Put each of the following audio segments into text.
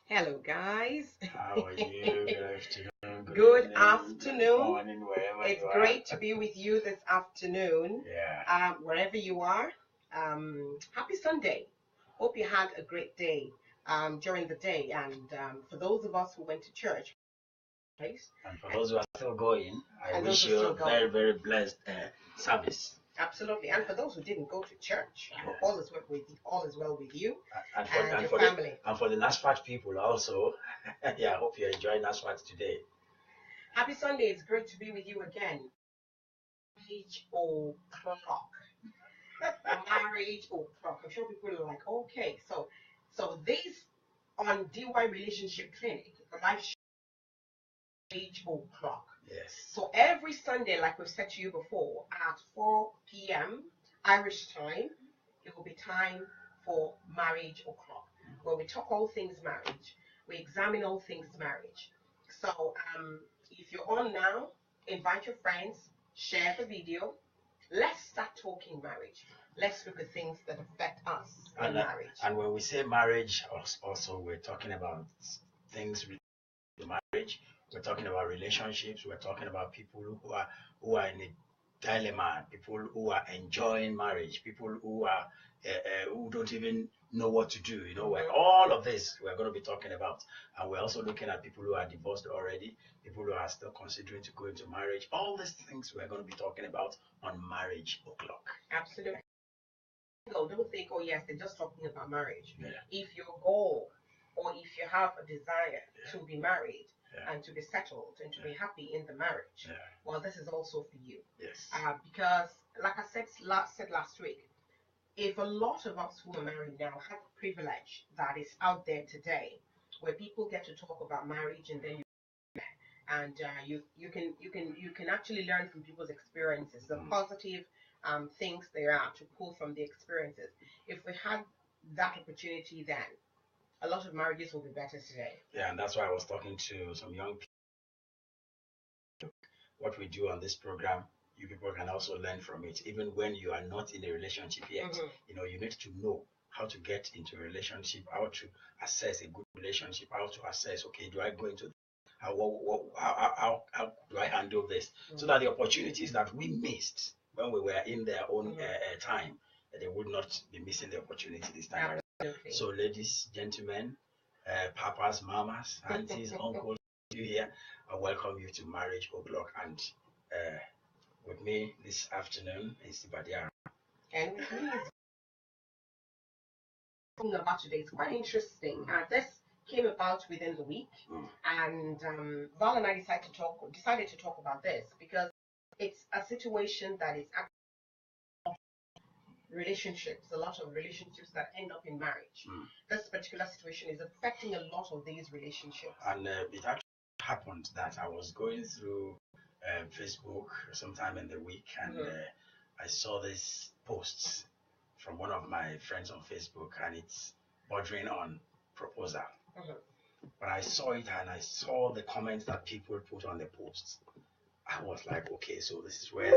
Hello, guys. How are you? Good afternoon. Good Evening, afternoon. good morning, wherever It's you are. great to be with you this afternoon, Yeah. wherever you are. Happy Sunday. Hope you had a great day during the day. And for those of us who went to church, place, And for those who are still going, I and wish those who are you still a very, going, very blessed service. absolutely. And for those who didn't go to church, I hope all is well with you, all is well with you And and your family. for the NASFAT people also, yeah, I hope you're enjoying NASFAT today. Happy Sunday. It's great to be with you again. Marriage o'clock. Marriage o'clock. I'm sure people are like, okay, so this on DY Relationship Clinic, the live show, marriage o'clock. Yes. So every Sunday, like we've said to you before, at 4 p.m. Irish time, it will be time for marriage o'clock, where we talk all things marriage. We examine all things marriage. So if you're on now, invite your friends, share the video. Let's start talking marriage. Let's look at things that affect us in marriage. And when we say marriage, also we're talking about things related to marriage. We're talking about relationships. We're talking about people who are in a dilemma. People who are enjoying marriage. People who don't even know what to do. All of this we're going to be talking about. And we're also looking at people who are divorced already. People who are still considering to go into marriage. All these things we're going to be talking about on Marriage O'Clock. Absolutely. Don't think, oh yes, they're just talking about marriage. Yeah. If your goal or if you have a desire to be married and to be settled and to be happy in the marriage, well, this is also for you. Yes. Because, like I said last week, if a lot of us who are married now have the privilege that is out there today, where people get to talk about marriage and then you can actually learn from people's experiences, the positive things there are to pull from the experiences. If we had that opportunity then, a lot of marriages will be better today. Yeah, and that's why I was talking to some young people. What we do on this program, you people can also learn from it. Even when you are not in a relationship yet, you need to know how to get into a relationship, how to assess a good relationship, how to assess, okay, do I go into how do I handle this? So that the opportunities that we missed when we were in their own time, they would not be missing the opportunity this time. Absolutely. So ladies, gentlemen, papas, mamas, aunties, uncles, you here, I welcome you to Marriage O'Clock. And with me this afternoon is Ibadia. And with me is talking about today. It's quite interesting. This came about within the week, and Val and I decided to talk about this because it's a situation that is actually relationships, a lot of relationships that end up in marriage. This particular situation is affecting a lot of these relationships. And it actually happened that I was going through Facebook sometime in the week, and I saw this post from one of my friends on Facebook, and it's bordering on proposal. But I saw it and I saw the comments that people put on the posts. I was like, okay, so this is where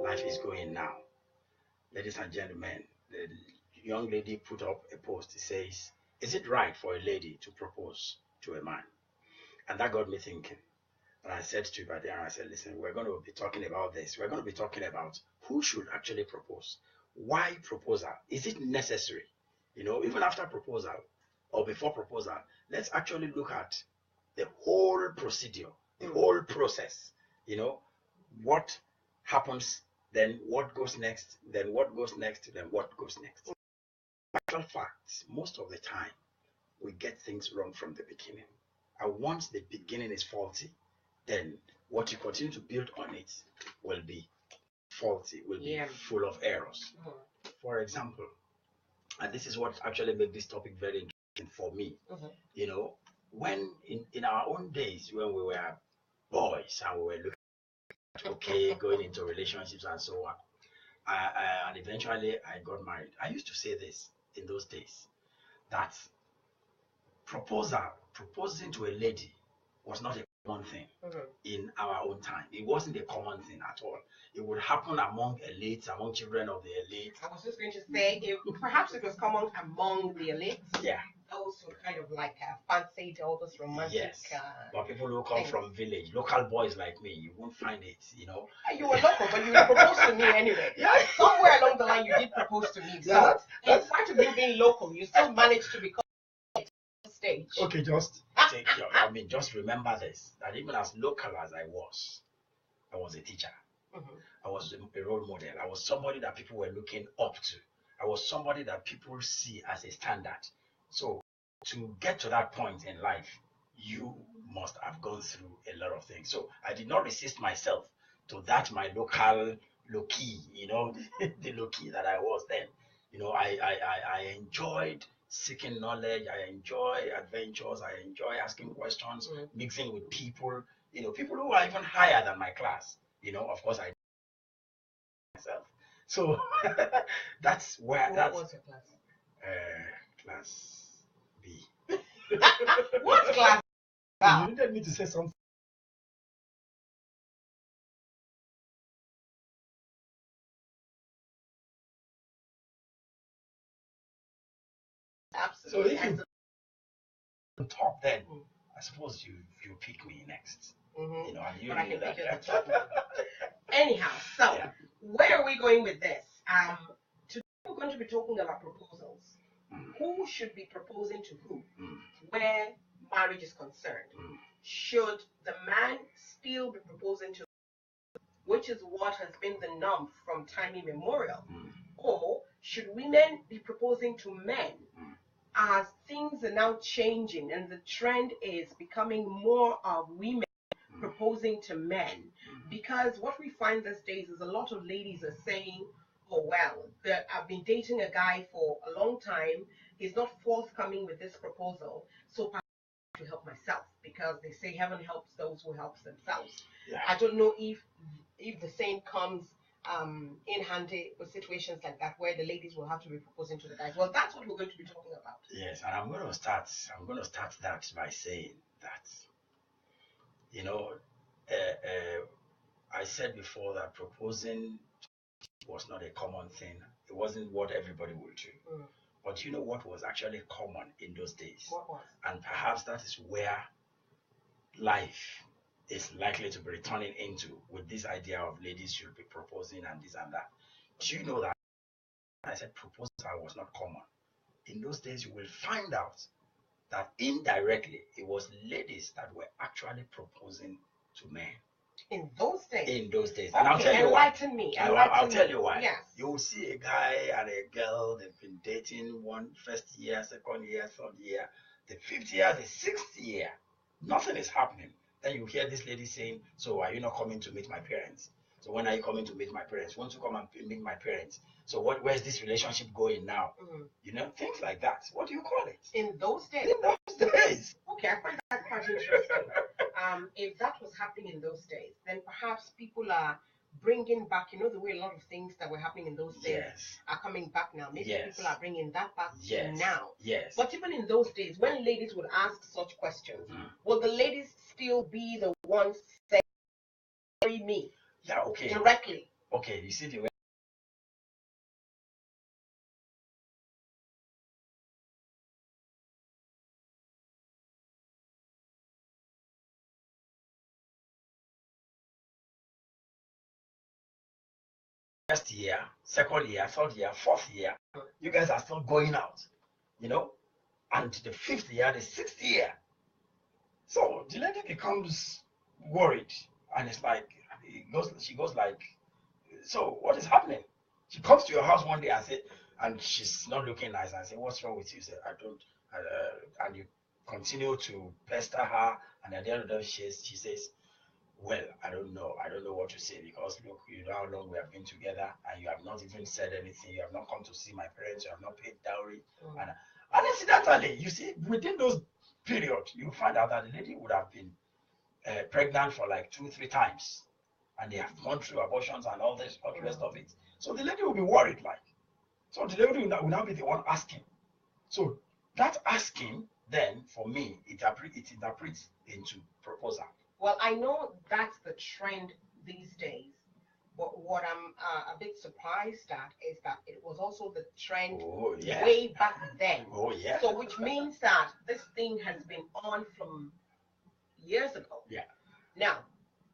life is going now. Ladies and gentlemen, the young lady put up a post. It says, is it right for a lady to propose to a man? And that got me thinking. And I said to Ibadan, I said, listen, we're going to be talking about this. We're going to be talking about who should actually propose. Why proposal? Is it necessary? Even after proposal or before proposal, let's actually look at the whole procedure, the whole process. What happens, then what goes next, then what goes next, then what goes next. Actual facts, most of the time, we get things wrong from the beginning. And once the beginning is faulty, then what you continue to build on it will be faulty, will be full of errors. For example, and this is what actually makes this topic very interesting for me. When in our own days, when we were boys and we were looking at going into relationships and so on, and eventually I got married, I used to say this in those days, that proposing to a lady was not a common thing in our own time. It wasn't a common thing at all. It would happen among elites, among children of the elite. I was just going to say, perhaps it was common among the elites. Yeah. those who kind of like fancied all those romantic. Yes. But people who come things. from village, local boys like me, you won't find it, you know. You were local, but you proposed to me anyway. Yeah. Somewhere along the line, you did propose to me. So, Yeah, in spite of you being local, you still managed to become stage. Okay, just just remember this, that even as local as I was a teacher. Mm-hmm. I was a role model. I was somebody that people were looking up to. I was somebody that people see as a standard. So to get to that point in life, you must have gone through a lot of things. So I did not resist myself to that my local low-key, you know, the low-key that I was then. You know, I enjoyed seeking knowledge. I enjoy adventures. I enjoy asking questions, mixing with people, you know, people who are even higher than my class. You know, of course, I myself. So that's where What was your class? Class B. What class? You needed me to say something. Absolutely. So if you top, then I suppose you pick me next. Mm-hmm. You know, and you but I can that. pick you at the top. Anyhow, so where are we going with this? Today we're going to be talking about proposals. Who should be proposing to who? Where marriage is concerned. Should the man still be proposing to, which is what has been the norm from time immemorial, or should women be proposing to men? As things are now changing and the trend is becoming more of women proposing to men, because what we find these days is a lot of ladies are saying, oh well, I've been dating a guy for a long time, he's not forthcoming with this proposal, so perhaps I have to help myself, because they say heaven helps those who help themselves. I don't know if the same comes in handy with situations like that where the ladies will have to be proposing to the guys. Well, that's what we're going to be talking about. Yes, and I'm going to start that by saying that, you know, I said before that proposing was not a common thing. It wasn't what everybody would do. But you know what was actually common in those days? What was? And perhaps that is where life is likely to be returning into, with this idea of ladies should be proposing and this and that. Do you know that I said proposal was not common? In those days, you will find out that indirectly it was ladies that were actually proposing to men. In those days? In those days. Okay, and I'll tell you why. Enlighten me. I'll tell you why. Yes. You will see a guy and a girl, they've been dating first year, second year, third year, the fifth year, the sixth year. Nothing is happening. Then you hear this lady saying, so are you not coming to meet my parents? So when are you coming to meet my parents? Want to come and meet my parents? So where's this relationship going now? You know, things like that. What do you call it? In those days? In those days. Okay, I find that quite interesting. If that was happening in those days, then perhaps people are bringing back, you know, the way a lot of things that were happening in those days are coming back now. Maybe people are bringing that back now. Yes. But even in those days, when ladies would ask such questions, will the ladies still be the ones saying, marry me? Yeah, okay. Directly. Okay, you see the way. First year, second year, third year, fourth year, you guys are still going out, you know, and the fifth year, the sixth year. So the lady becomes worried, and it's like she goes like, so what is happening? She comes to your house one day and say, and she's not looking nice, and say, what's wrong with you? Say, I don't, and you continue to pester her, and at the end of the day, she says, well, I don't know what to say, because look, you know how long we have been together, and you have not even said anything. You have not come to see my parents. You have not paid dowry. And incidentally, you see, within those periods, you find out that the lady would have been pregnant for like 2-3 times, and they have gone through abortions and all this, all the rest of it. So the lady will be worried, like. So the lady will now be the one asking. So that asking, then, for me, it interprets into proposal. Well, I know that's the trend these days, But what I'm a bit surprised at is that it was also the trend Oh, yeah. way back then. Oh, yeah. So which means that this thing has been on from years ago. Yeah. Now,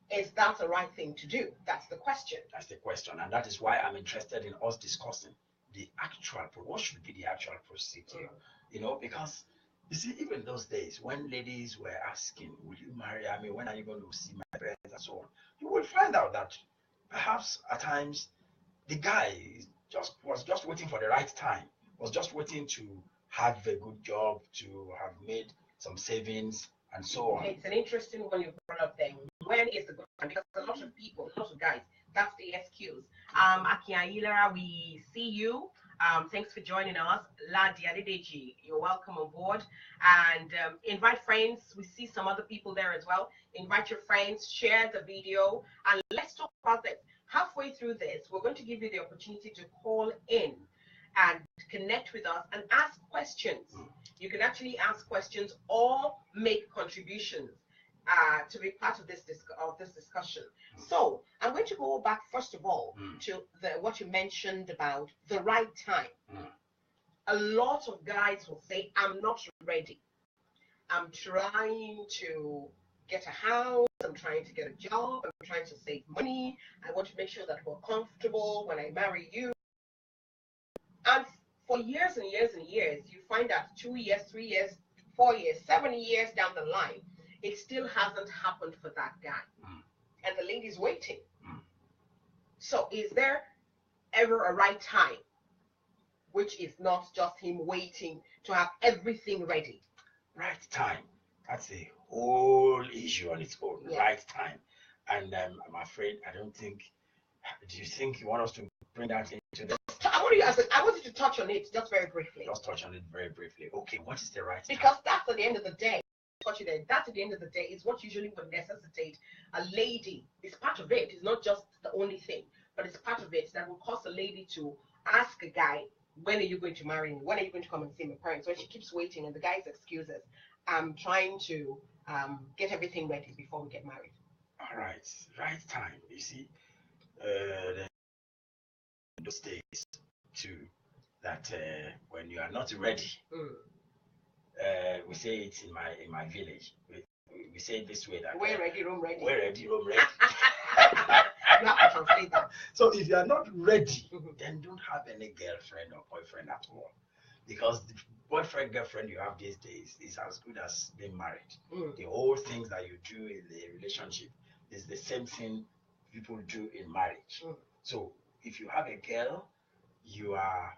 is that the right thing to do? That's the question. That's the question. And that is why I'm interested in us discussing the actual, what should be the actual procedure? You know, because you see, even those days when ladies were asking, will you marry? I mean, when are you going to see my parents and so on? You will find out that perhaps at times the guy was just waiting for the right time, was just waiting to have a good job, to have made some savings and so on. It's an interesting one you brought up then. When is the good time? Because a lot of people, a lot of guys, that's the excuse. Akia Ilera, we see you. Thanks for joining us. Ladi Adeji, you're welcome on board. And invite friends. We see some other people there as well. Invite your friends, share the video, and let's talk about this. Halfway through this, we're going to give you the opportunity to call in and connect with us and ask questions. You can actually ask questions or make contributions to be part of this discussion. So I'm going to go back first of all to what you mentioned about the right time. A lot of guys will say, "I'm not ready. I'm trying to get a house. I'm trying to get a job. I'm trying to save money. I want to make sure that we're comfortable when I marry you." And for years and years and years, you find that 2 years, 3 years, 4 years, 7 years down the line, it still hasn't happened for that guy. And the lady's waiting. So is there ever a right time, which is not just him waiting to have everything ready? Right time. That's a whole issue on its own. Yeah. Right time. And I'm afraid I don't think. Do you think you want us to bring that into this? I want you to touch on it just very briefly. Just touch on it very briefly. Okay, what is the right time? Because that's at the end of the day. That at the end of the day is what usually would necessitate a lady. It's part of it. It's not just the only thing, but it's part of it that will cause a lady to ask a guy, "When are you going to marry me? When are you going to come and see my parents?" When she keeps waiting and the guy's excuses, "I'm trying to get everything ready before we get married." All right, right time. You see, those days too, that when you are not ready, we say it in my village. We say it this way that we're ready, Rome ready. We're ready, Rome ready. You have to translate that. So if you are not ready, then don't have any girlfriend or boyfriend at all, because the boyfriend girlfriend you have these days is as good as being married. The whole things that you do in the relationship is the same thing people do in marriage. So if you have a girl, you are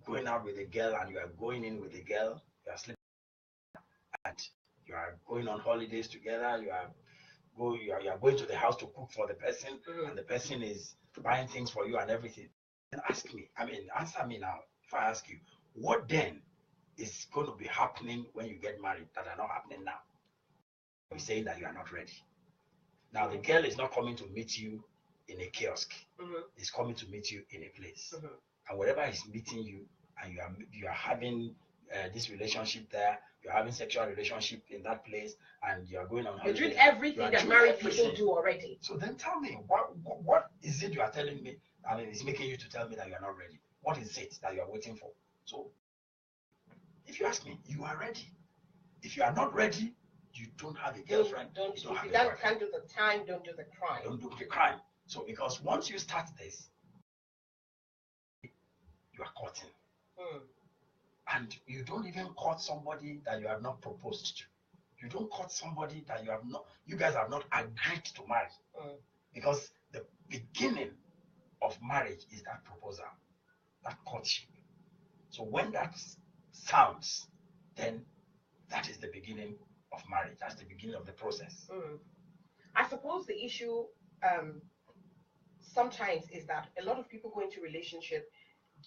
going out with a girl and you are going in with a girl, you are sleeping and you are going on holidays together, you are going to the house to cook for the person, and the person is buying things for you and everything. Then answer me now. If I ask you, what then is going to be happening when you get married that are not happening now? You're saying that you are not ready. Now the girl is not coming to meet you in a kiosk. It's coming to meet you in a place. And wherever he's meeting you, and you are having this relationship there, you're having sexual relationship in that place, and you're going on holiday. You're doing everything that married people do already. So then tell me, what is it you are telling me? I mean, it's making you to tell me that you are not ready. What is it that you are waiting for? So if you ask me, you are ready. If you are not ready, you don't have a girlfriend. If you can't do the time, don't do the crime. Don't do the crime. So because once you start this, you are courting. And you don't even court somebody that you have not proposed to. You don't court somebody that you guys have not agreed to marry. Because the beginning of marriage is that proposal, that courtship. So when that sounds, then that is the beginning of marriage. That's the beginning of the process. I suppose the issue sometimes is that a lot of people go into relationship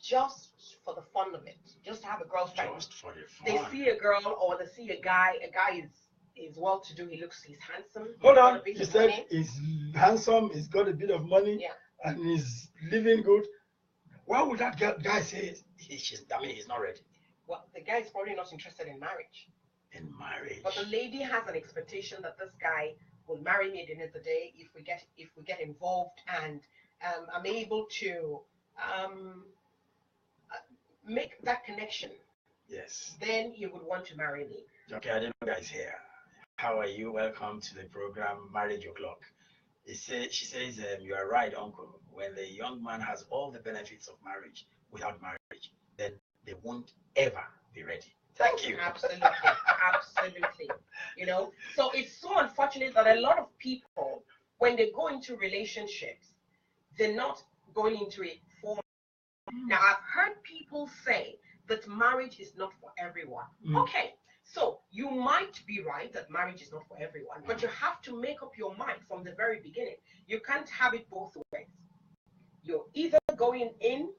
just for the fun of it, just to have a girlfriend. Just for the fun. They see a girl or they see a guy. A guy is well to do. He's handsome. Hold on. You said he's handsome. He's got a bit of money. And he's living good. Why would that guy say he's not ready? Well, the guy is probably not interested in marriage. In marriage. But the lady has an expectation that this guy will marry me at the end of the day if we get involved and I'm able to make that connection, Yes. then you would want to marry me. Okay, I didn't know guys here. How are you? Welcome to the program Marriage O'Clock. She says, you are right, uncle. When the young man has all the benefits of marriage without marriage, then they won't ever be ready. Thank you. Absolutely. Absolutely. You know, so it's so unfortunate that a lot of people, when they go into relationships, they're not going into it for. Now, I've heard people say that marriage is not for everyone. Okay, so you might be right that marriage is not for everyone, but you have to make up your mind from the very beginning. You can't have it both ways. You're either going in,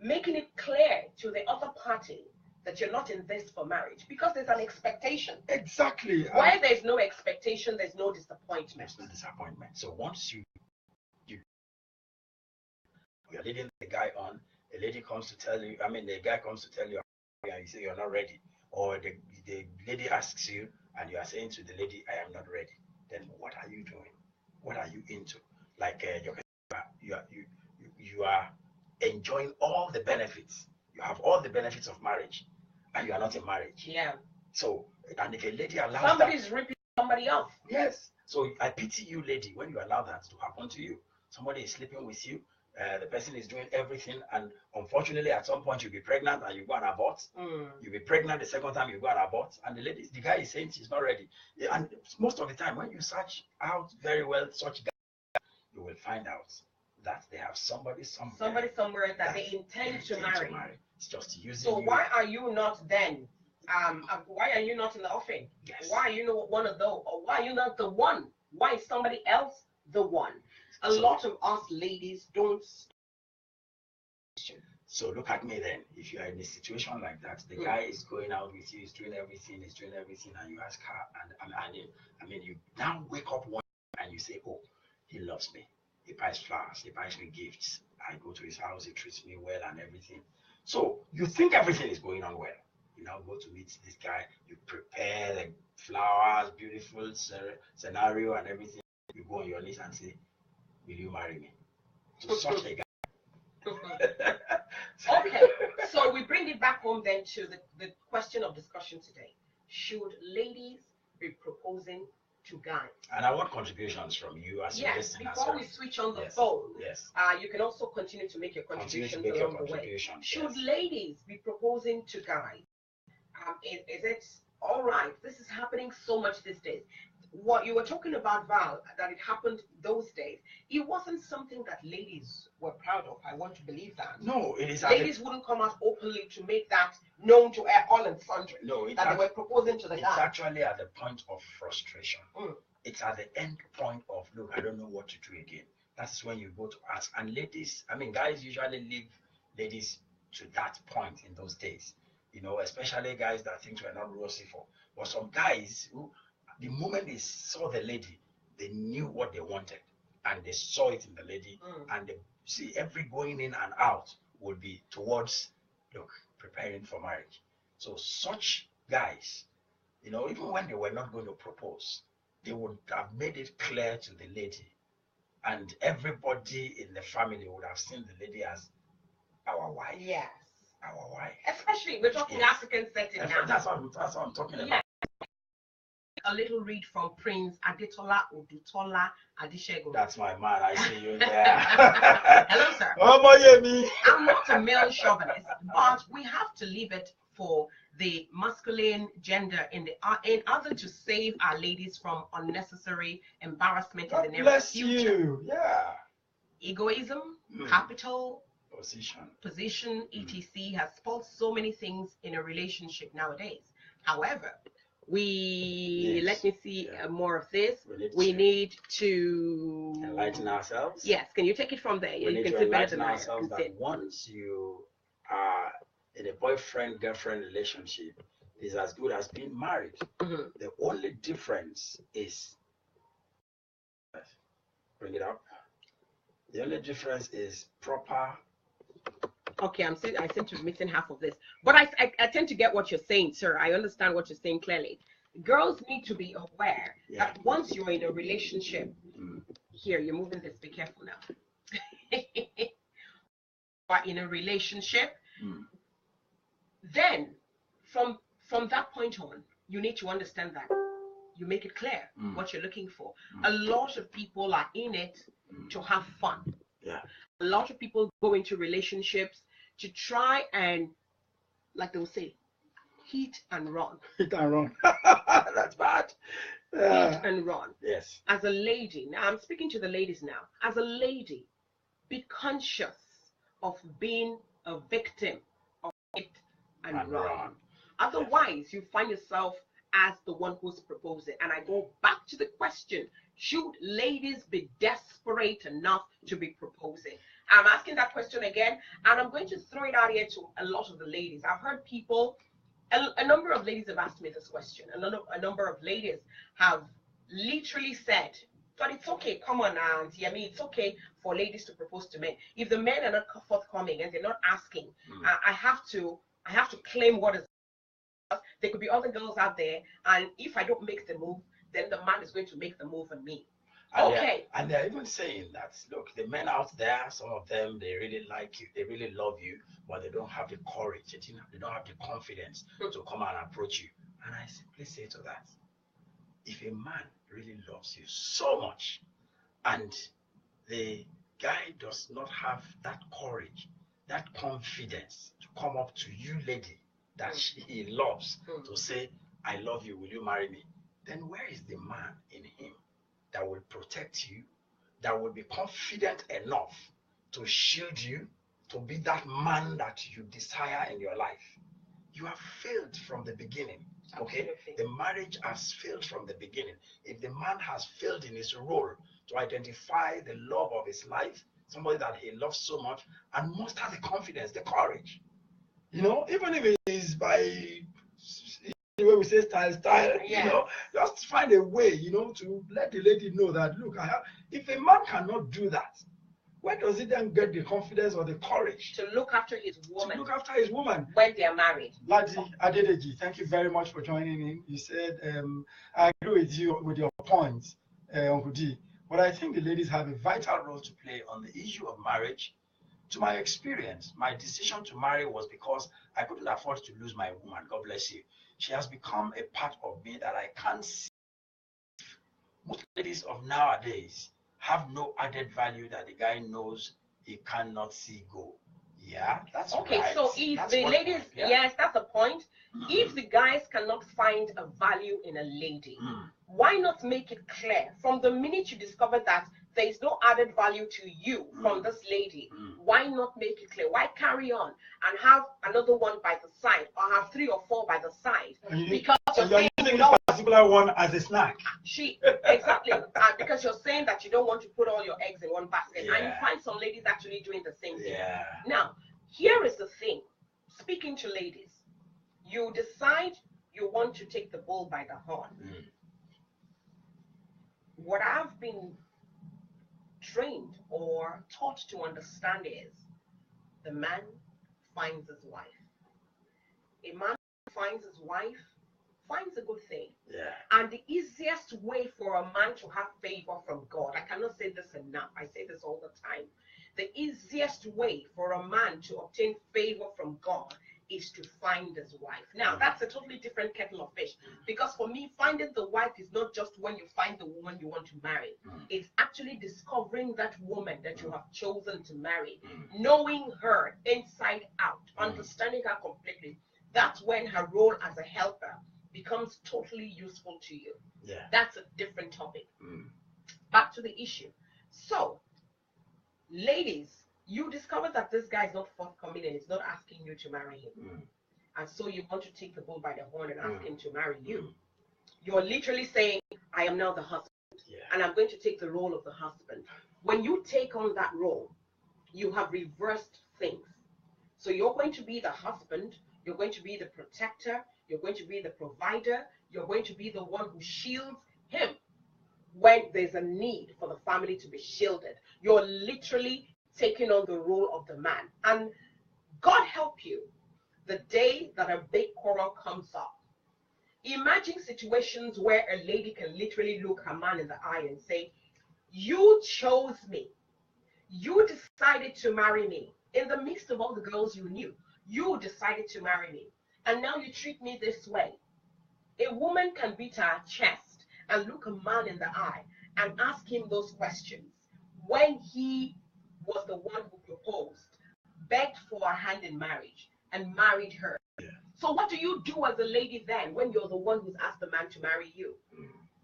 making it clear to the other party that you're not in this for marriage, because there's an expectation. Exactly. Where there's no expectation, there's no disappointment. There's no disappointment. So once you're leading the guy on, the lady comes to tell you, the guy comes to tell you, and you say you're not ready, or the lady asks you, and you are saying to the lady, I am not ready. Then what are you doing? What are you into? Like you are enjoying all the benefits. You have all the benefits of marriage, and you are not in marriage. Yeah. So, and if a lady allows somebody's ripping somebody off. Yes. So I pity you, lady, when you allow that to happen to you. Somebody is sleeping with you. The person is doing everything, and unfortunately, at some point, you'll be pregnant and you go and abort. You'll be pregnant the second time, you go and abort, and the guy is saying she's not ready. And most of the time, when you search out very well such guys, you will find out that they have somebody somewhere that they intend to marry. It's just using. So why are you not then? Why are you not in the offing? Yes. Why are you not one of those? Or why are you not the one? Why is somebody else the one? A lot of us ladies don't. So look at me then. If you are in a situation like that, the guy is going out with you, he's doing everything, and you ask her, and you now wake up one and you say, oh, he loves me. He buys flowers, he buys me gifts. I go to his house, he treats me well and everything. So you think everything is going on well. You now go to meet this guy, you prepare the flowers, beautiful scenario and everything. You go on your knees and say, will you marry me? To such a guy. Okay, so we bring it back home then to the question of discussion today. Should ladies be proposing to guys? And I want contributions from you as you listen. Before we switch on the phone, you can also continue to make your contributions along the way. Should ladies be proposing to guys? Is it all right? This is happening so much these days. What you were talking about, Val, that it happened those days, it wasn't something that ladies were proud of. I want to believe that. No, it is. Ladies wouldn't come out openly to make that known to all and sundry. No, that they were proposing to the guy. It's actually at the point of frustration. It's at the end point of, look, I don't know what to do again. That's when you go to ask. And ladies, guys usually leave ladies to that point in those days. Especially guys that things were not rosy for. But some guys who, the moment they saw the lady, they knew what they wanted, and they saw it in the lady, and they see every going in and out will be towards, look, preparing for marriage. So such guys, even when they were not going to propose, they would have made it clear to the lady, and everybody in the family would have seen the lady as our wife. Yes. Our wife. Especially, we're talking African setting now. That's what I'm talking about. A little read from Prince Adetola Odutola Adishego. That's my man. I see you there. Hello, sir. Oh, I'm not a male chauvinist, but we have to leave it for the masculine gender in order to save our ladies from unnecessary embarrassment in the near future. You. Yeah. Egoism, capital, position, etc. has spoiled so many things in a relationship nowadays. However, let me see more of this. We need to enlighten ourselves. Yes, can you take it from there? We need to enlighten ourselves that once you are in a boyfriend-girlfriend relationship, it's as good as being married. The only difference is, bring it up. The only difference is proper. Okay, I seem to be missing half of this, but I tend to get what you're saying, sir. I understand what you're saying clearly. Girls need to be aware that once you're in a relationship, here, you're moving this, be careful now. are in a relationship, Mm. then from that point on, you need to understand that you make it clear what you're looking for. A lot of people are in it to have fun. Yeah. A lot of people go into relationships to try and, like they will say, hit and run. Hit and run. That's bad. Hit and run. Yes. As a lady, now I'm speaking to the ladies now. As a lady, be conscious of being a victim of hit and run. Otherwise, you find yourself as the one who's proposing. And I go back to the question, should ladies be desperate enough to be proposing? I'm asking that question again, and I'm going to throw it out here to a lot of the ladies. I've heard people, a number of ladies have asked me this question. A number of ladies have literally said, but it's okay, come on now, Auntie Yemi, it's okay for ladies to propose to men. If the men are not forthcoming and they're not asking, I have to claim what is. There could be other girls out there, and if I don't make the move, then the man is going to make the move on me. And they're even saying that, look, the men out there, some of them, they really like you, they really love you, but they don't have the courage, they don't have the confidence to come and approach you. And I simply say to that, if a man really loves you so much, and the guy does not have that courage, that confidence to come up to you, lady, that he loves, to say, I love you, will you marry me? Then where is the man in him that will protect you, that will be confident enough to shield you, to be that man that you desire in your life? You have failed from the beginning. Okay? Absolutely. The marriage has failed from the beginning. If the man has failed in his role to identify the love of his life, somebody that he loves so much, and muster the confidence, the courage, even if it is by the way we say style, just find a way, to let the lady know that, look, if a man cannot do that, where does he then get the confidence or the courage to look after his woman? When they are married. Deji Adenuga, thank you very much for joining in. You said, I agree with you with your points, Uncle D, but I think the ladies have a vital role to play on the issue of marriage. To my experience, my decision to marry was because I couldn't afford to lose my woman. God bless you. She has become a part of me that I can't see. Most ladies of nowadays have no added value that the guy knows he cannot see go. Yeah, that's okay. Right. So if the ladies, yes, that's the point. If the guys cannot find a value in a lady, why not make it clear from the minute you discover that there is no added value to you from this lady? Why not make it clear? Why carry on and have another one by the side, or have 3 or 4 by the side? Because you're saying using this particular one as a snack. Exactly. Because you're saying that you don't want to put all your eggs in one basket, and you find some ladies actually doing the same thing. Now, here is the thing. Speaking to ladies, you decide you want to take the bull by the horn. What I've been trained or taught to understand is the man finds his wife. A man who finds his wife finds a good thing. And the easiest way for a man to have favor from God, I cannot say this enough, I say this all the time. The easiest way for a man to obtain favor from God is to find his wife. Now, that's a totally different kettle of fish, because for me, finding the wife is not just when you find the woman you want to marry. It's actually discovering that woman that you have chosen to marry, knowing her inside out, understanding her completely. That's when her role as a helper becomes totally useful to you. That's a different topic. Back to the issue. So, ladies, you discover that this guy is not forthcoming and is not asking you to marry him. And so you want to take the bull by the horn and ask him to marry you. You're literally saying, I am now the husband, and I'm going to take the role of the husband. When you take on that role, you have reversed things. So you're going to be the husband, you're going to be the protector, you're going to be the provider, you're going to be the one who shields him when there's a need for the family to be shielded. You're literally taking on the role of the man. And God help you the day that a big quarrel comes up. Imagine situations where a lady can literally look her man in the eye and say, you chose me. You decided to marry me. In the midst of all the girls you knew, you decided to marry me. And now you treat me this way. A woman can beat her chest and look a man in the eye and ask him those questions when he was the one who proposed, begged for her hand in marriage, and married her. Yeah. So what do you do as a lady then when you're the one who's asked the man to marry you?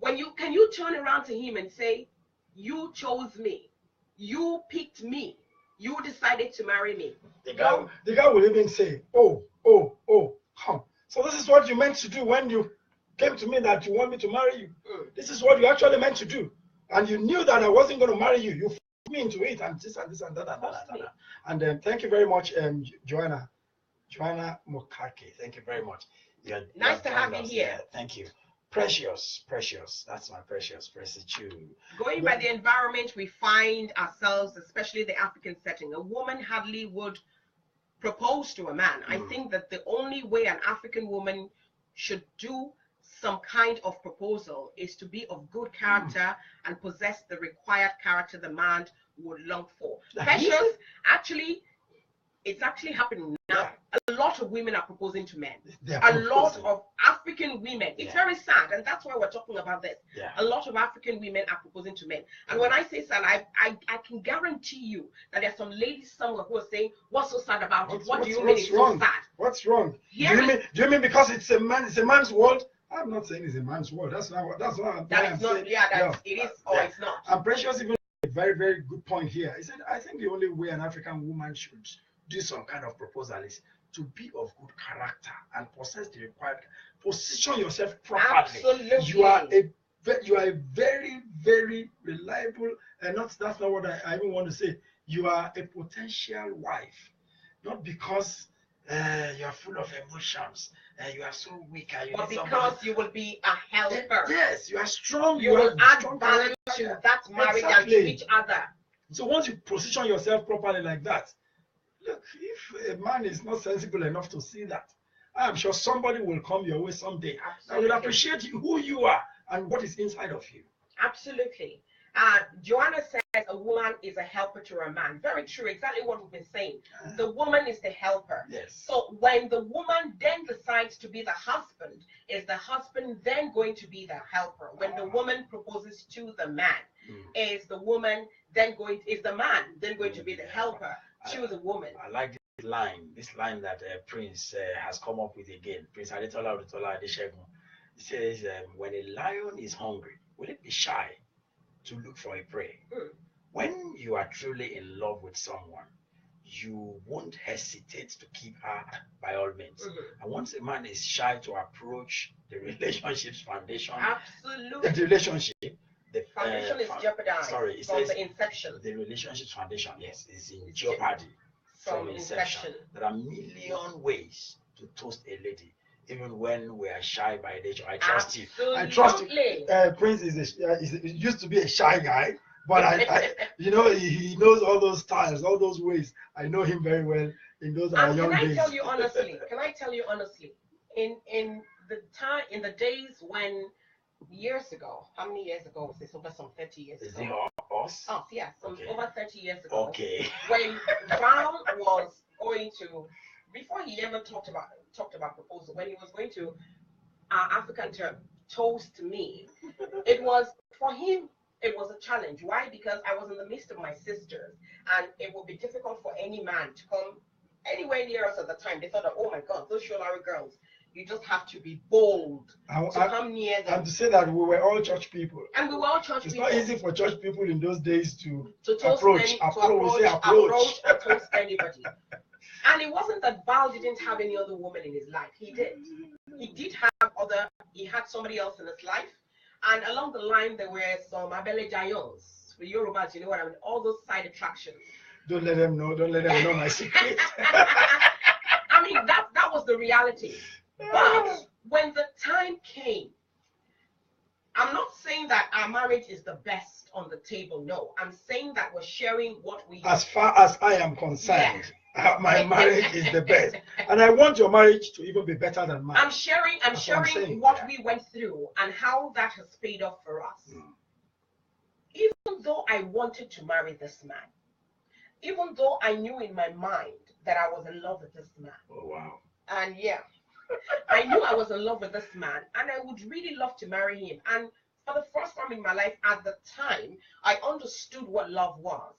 When you can you turn around to him and say, you chose me, you picked me, you decided to marry me. The guy will even say, oh, huh. So this is what you meant to do when you came to me that you want me to marry you. This is what you actually meant to do. And you knew that I wasn't going to marry you. You forced me into it and this and this and that and that. And thank you very much, Joanna Mokake. Thank you very much. Nice to have you here. Yeah, thank you. Precious. That's my precious too. Going by the environment we find ourselves, especially the African setting, a woman hardly would propose to a man. I think that the only way an African woman should do some kind of proposal is to be of good character and possess the required character the man would long for. Precious, it's actually happening now. Yeah. A lot of women are proposing to men. A lot of African women. It's very sad, and that's why we're talking about this. Yeah. A lot of African women are proposing to men. And when I say sad, I can guarantee you that there's some ladies somewhere who are saying, what's so sad about it? What do you mean it's so sad? What's wrong? Yeah. Do you mean because it's a man's world? I'm not saying it's a man's world. That's not I'm saying. It is or it's not. And Precious even a very, very good point here. He said, I think the only way an African woman should do some kind of proposal is to be of good character and possess the required, position yourself properly. Absolutely. You are a very, very reliable, and that's not what I even want to say. You are a potential wife, not because you are full of emotions and you are so weak. But because you will be a helper. Yes, you are strong. You will add value to that marriage and to each other. So once you position yourself properly like that, look, if a man is not sensible enough to see that, I'm sure somebody will come your way someday. I will appreciate who you are and what is inside of you. Absolutely. Joanna says a woman is a helper to a man. Very true. Exactly what we've been saying. The woman is the helper. Yes. So when the woman then decides to be the husband, is the husband then going to be the helper? When the woman proposes to the man, is the man then going to be the helper to the woman? I like this line that Prince has come up with again. Prince Adetola Adeshegun. He says, when a lion is hungry, will it be shy to look for a prey? When you are truly in love with someone, you won't hesitate to keep her by all means. And once a man is shy to approach the relationship's foundation, absolutely, the relationship, the foundation is jeopardized. Sorry, it from says the inception. The relationship's foundation, yes, is in jeopardy from inception. There are a million ways to toast a lady. Even when we are shy by nature, I trust you. I trust you. Prince used to be a shy guy, but I he knows all those styles, all those ways. I know him very well in those young days. Can I tell you honestly? In the days when years ago, how many years ago was this? Over some 30 years ago. Is it us? Oh, yeah, over 30 years ago. Okay. When Brown was going to, before he ever talked about proposal, when he was going to African term toast me, it was for him. It was a challenge. Why? Because I was in the midst of my sisters, and it would be difficult for any man to come anywhere near us at the time. They thought, that, oh my God, those Sholari girls. You just have to be bold to come near them. And to say that we were all church people. And we were all church people. It's not easy for church people in those days to approach or toast anybody. And it wasn't that Val didn't have any other woman in his life. He did. He had somebody else in his life. And along the line, there were some Abele Jayons. For Yorubas, you know what I mean? All those side attractions. Don't let them know my secret. I mean, that was the reality. But when the time came, I'm not saying that our marriage is the best on the table. No, I'm saying that we're sharing what we As far as I am concerned, my marriage is the best. And I want your marriage to even be better than mine. I'm sharing what we went through and how that has paid off for us. Even though I wanted to marry this man, even though I knew in my mind that I was in love with this man. Oh, wow. And yeah, I knew I was in love with this man, and I would really love to marry him. And for the first time in my life, at the time, I understood what love was.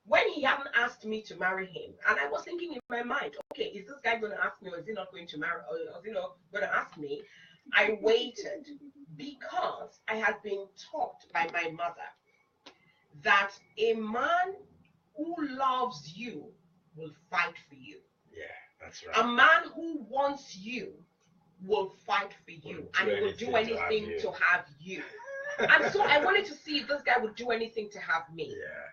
When he hadn't asked me to marry him, and I was thinking in my mind, okay, is this guy going to ask me, or is he not going to marry, or is he not going to ask me? I waited because I had been taught by my mother that a man who loves you will fight for you. Yeah, that's A right. man who wants you will fight for you and will do anything to have you. And so I wanted to see if this guy would do anything to have me. Yeah.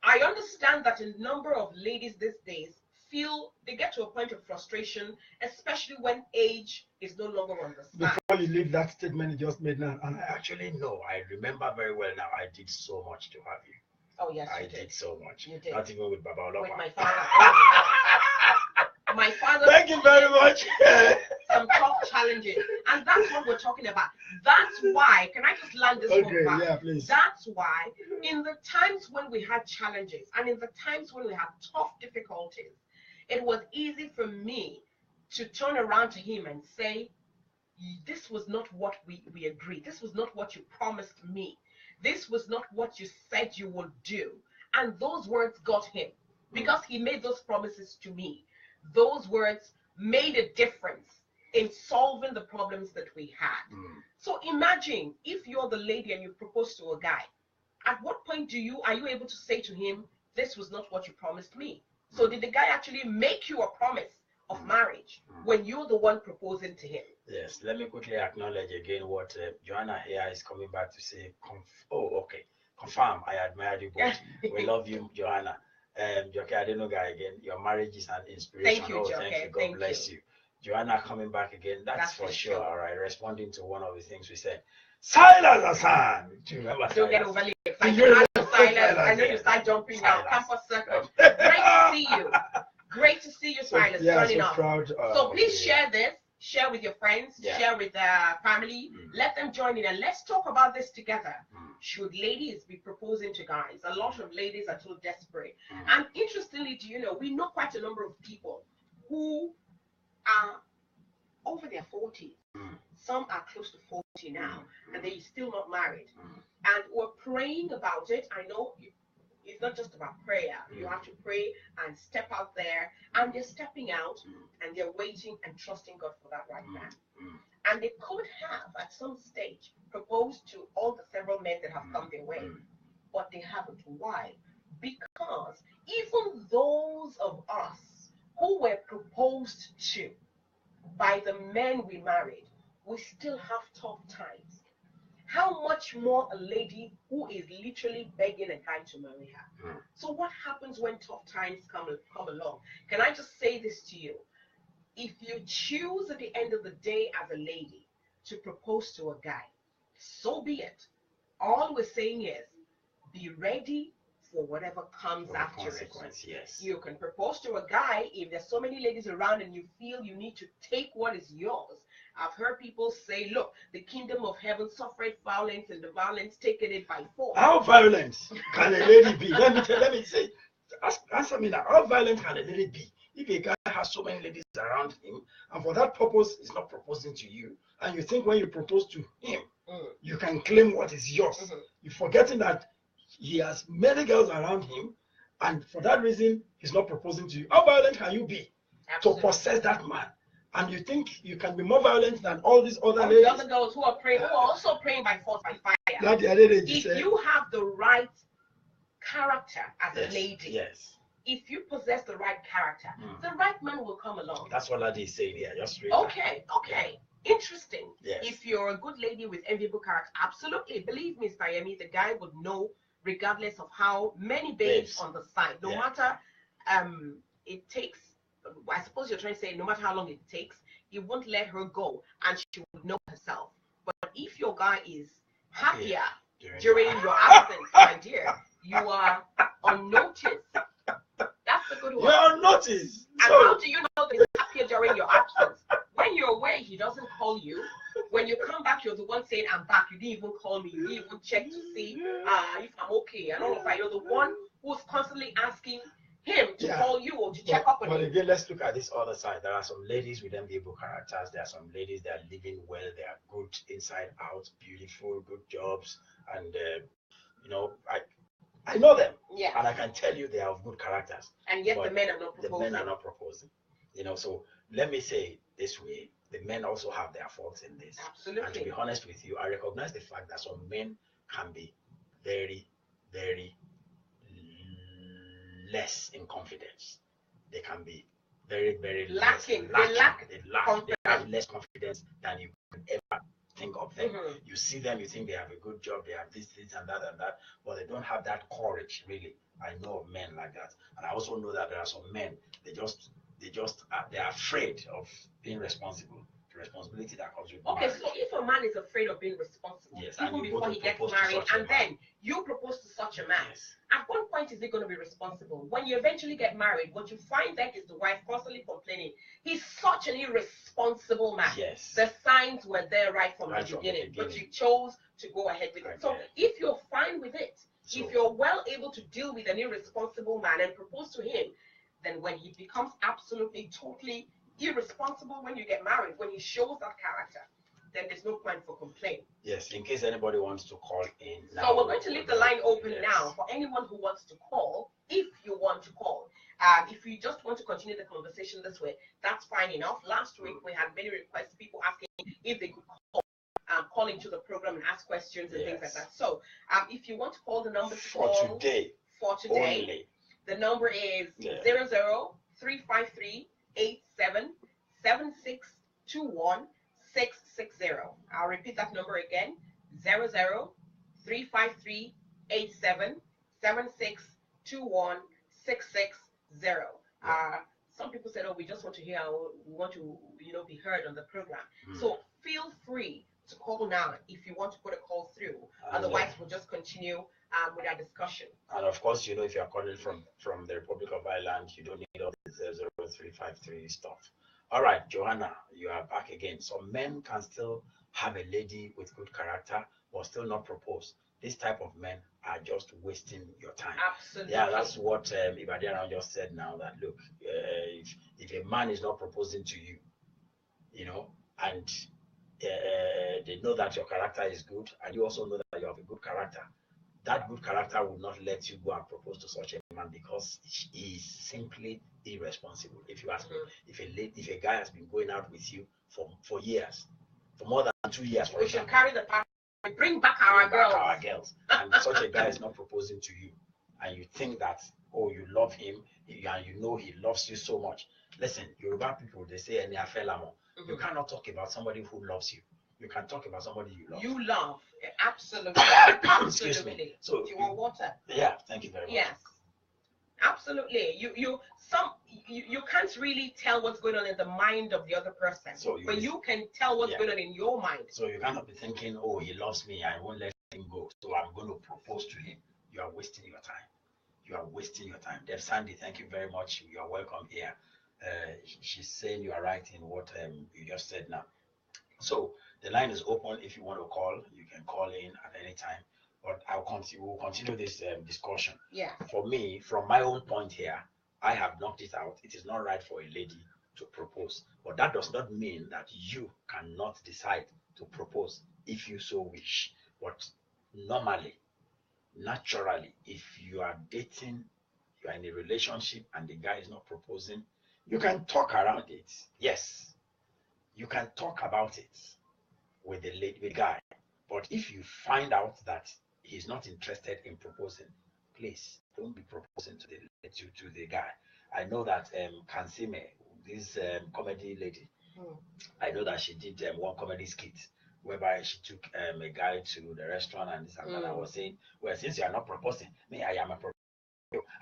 I understand that a number of ladies these days feel they get to a point of frustration, especially when age is no longer on the side. Before you leave that statement you just made now, and I Actually, no, I remember very well now. I did so much to have you. Oh yes, I you did so much. You did. Not even with Baba With Olopa. my father. My father. Thank you very much. Some tough challenges, and that's what we're talking about. That's why. Can I just land this one Okay, back? yeah, please. That's why, in the times when we had challenges and in the times when we had tough difficulties, it was easy for me to turn around to him and say, "This was not what we agreed. This was not what you promised me. This was not what you said you would do." And those words got him because he made those promises to me. Those words made a difference in solving the problems that we had. So imagine if you're the lady and you propose to a guy. At what point are you able to say to him, "This was not what you promised me"? So did the guy actually make you a promise of marriage when you're the one proposing to him? Yes, let me quickly acknowledge again what Joanna here is coming back to say. Confirm. I admire you both. We love you, Joanna. Joke Adenuga again. Your marriage is an inspiration. Thank you, Joke. Thank you. God bless you. Joanna coming back again. That's for sure. All right. Responding to one of the things we said. Silas Hassan. Do you remember? Don't get overly excited. Silas, I know you start jumping now. Campus circle. Great to see you. Great to see you, Silas. Turning up. Proud. So please share this. Share with your friends. Yeah. Share with their family. Let them join in and let's talk about this together. Should ladies be proposing to guys? A lot of ladies are so desperate. And interestingly, do you know, we know quite a number of people who are over their 40s. Some are close to 40 now, and they're still not married. And we're praying about it. I know it's not just about prayer. You have to pray and step out there, and they're stepping out, and they're waiting and trusting God for that right man. And they could have, at some stage, proposed to all the several men that have come their way, but they haven't. Why? Because even those of us who were proposed to by the men we married, we still have tough times. How much more a lady who is literally begging a guy to marry her? So what happens when tough times come along? Can I just say this to you? If you choose at the end of the day as a lady to propose to a guy, so be it. All we're saying is be ready for whatever comes after it. Yes. You can propose to a guy if there's so many ladies around and you feel you need to take what is yours. I've heard people say, "Look, the kingdom of heaven suffered violence and the violence taken it by force." How violent can a lady be? Let me say, answer me now. How violent can a lady be if a guy has so many ladies around him and for that purpose is not proposing to you, and you think when you propose to him, you can claim what is yours? You're forgetting that he has many girls around him, and for that reason, he's not proposing to you. How violent can you be to possess that man? And you think you can be more violent than all these other ladies? The other girls who are praying, who are also praying by force, by fire. If you have the right character as Yes. a lady, Yes. if you possess the right character, the right man will come along. That's what Ladi is saying here. Just read Okay. Interesting. Yes. If you're a good lady with enviable character, absolutely. Believe me, Mr. Yemi, the guy would know, regardless of how many babes on the side, no matter it takes. I suppose you're trying to say no matter how long it takes, he won't let her go, and she would know herself. But if your guy is happier during your absence, my dear, you are on notice. That's a good one. You're on notice. And how do you know that he's happier during your absence? When you're away, he doesn't call you. When you come back, you're the one saying, "I'm back." You didn't even call me. You didn't even check to see if I'm okay. And all of that, you're the one who's constantly asking, him to call you or to check up on But you. again, let's look at this other side. There are some ladies with enviable characters. There are some ladies that are living well. They are good inside out, beautiful, good jobs, and you know, I know them, and I can tell you they are of good characters. And yet the men are not The proposing. men are not proposing. You know, so let me say this way: the men also have their faults in this. Absolutely. And to be honest with you, I recognize the fact that some men can be very, very less in confidence. They can be very, very lacking. They have less confidence than you could ever think of them. You see them, you think they have a good job, they have this and that, but they don't have that courage, really. I know of men like that. And I also know that there are some men, they're afraid of being responsible. The responsibility that comes with marriage. So if a man is afraid of being responsible, even before he gets married, and then you propose to such a man, at what point is he going to be responsible? When you eventually get married, what you find then is the wife constantly complaining, he's such an irresponsible man. The signs were there right from the beginning, but you chose to go ahead with it. So if you're fine with it, if you're well able to deal with an irresponsible man and propose to him, then when he becomes absolutely, totally irresponsible when you get married, when he shows that character, then there's no point for complaint. Yes, in case anybody wants to call in now. So we're going to leave the line open now for anyone who wants to call, if you want to call. If you just want to continue the conversation this way, that's fine enough. Last week we had many requests, people asking if they could call into the program and ask questions and things like that. So if you want to call, the number to call for today only. The number is 00353 877621 660. I'll repeat that number again: 00353 877621 660. Some people said, "Oh, we just want to hear, we want to, be heard on the program." So feel free to call now if you want to put a call through. Otherwise, we'll just continue with our discussion. And of course, if you're calling from the Republic of Ireland, you don't need all this 0353 stuff. All right, Johanna, you are back again. So men can still have a lady with good character but still not propose. This type of men are just wasting your time. Absolutely. Yeah, that's what Ibadiana just said now, that look, if a man is not proposing to you, and they know that your character is good, and you also know that you have a good character, that good character will not let you go and propose to such a man because he is simply irresponsible. If you ask me, if a guy has been going out with you for years, for more than 2 years, we should carry the power. Bring back our girls, and such a guy is not proposing to you, and you think that, oh, you love him, and you know he loves you so much. Listen, Yoruba people, they say, you cannot talk about somebody who loves you. You can talk about somebody you love. You love, absolutely. Excuse me. So, do you want water? Yeah, thank you very much. Yes, absolutely. You can't really tell what's going on in the mind of the other person, but you can tell what's going on in your mind. So you cannot be thinking, oh, he loves me, I won't let him go, so I'm going to propose to him. You are wasting your time. You are wasting your time. Dev Sandy, thank you very much. You are welcome here. She's saying you are right in what you just said now. So the line is open. If you want to call, you can call in at any time. But we'll continue this discussion. Yeah. For me, from my own point here, I have knocked it out. It is not right for a lady to propose. But that does not mean that you cannot decide to propose if you so wish. But normally, naturally, if you are dating, you are in a relationship and the guy is not proposing, you can talk around it. Yes, you can talk about it with the guy. But if you find out that he's not interested in proposing, please don't be proposing to the guy. I know that Kansime, this comedy lady, I know that she did one comedy skit whereby she took a guy to the restaurant and this and that. I was saying, well, since you are not proposing, me, I am a proposal.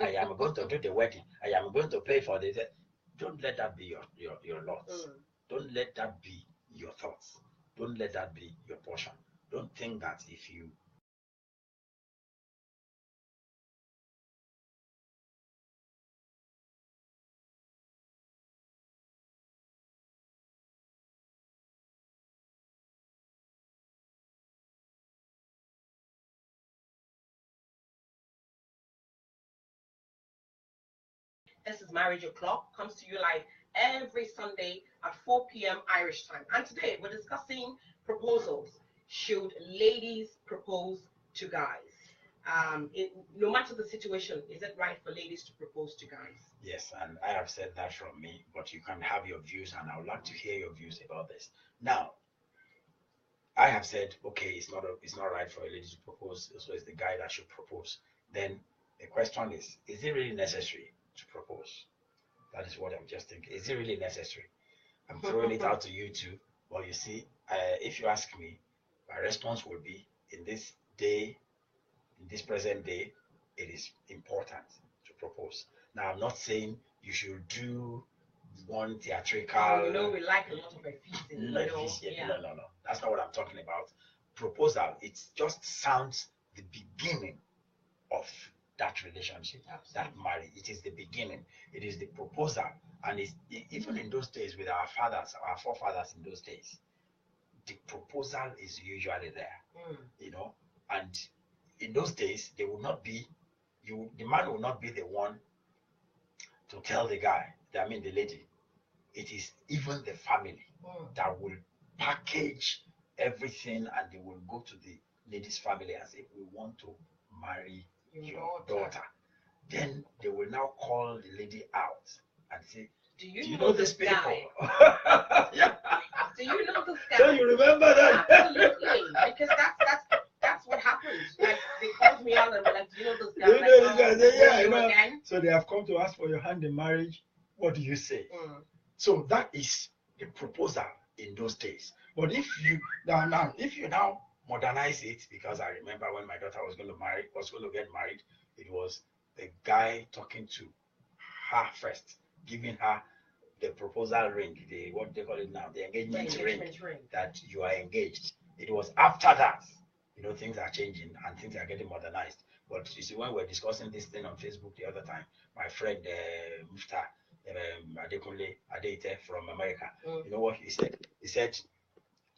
I am going to do the wedding. I am going to pay for this. Don't let that be your lot. Don't let that be your thoughts. Don't let that be your portion. Don't think that if you This is Marriage O'Clock. Comes to you live every Sunday at 4 p.m. Irish time. And today we're discussing proposals. Should ladies propose to guys? No matter the situation, is it right for ladies to propose to guys? Yes, and I have said that from me, but you can have your views, and I would like to hear your views about this. Now, I have said, okay, it's not right for a lady to propose, so it's the guy that should propose. Then the question is it really necessary to propose? That is what I'm just thinking. Is it really necessary? I'm throwing it out to you too. Well, you see, if you ask me, my response will be, in this day, in this present day, it is important to propose. Now, I'm not saying you should do one theatrical. We like a lot of effusion. No. That's not what I'm talking about. Proposal, it just sounds the beginning of that relationship, that marriage. It is the beginning. It is the proposal. And even in those days with our fathers, our forefathers in those days, the proposal is usually there, and in those days, they would not be, the man will not be the one to tell the guy, the lady. It is even the family that will package everything, and they will go to the lady's family and say, we want to marry your daughter. Then they will now call the lady out and say, do you know this people? Yeah. Do you know this guy? So you remember that? Absolutely, because that's what happens. Like, they called me out and were like, do you know this guy? I know. So they have come to ask for your hand in marriage. What do you say? So that is the proposal in those days. But if you now modernize it, because I remember when my daughter was going to get married, it was the guy talking to her first, giving her the proposal ring, what they call it now, the engagement ring, that you are engaged. It was after that, things are changing and things are getting modernized. But you see, when we were discussing this thing on Facebook the other time, my friend Mufta Adeite from America, you know what he said? He said,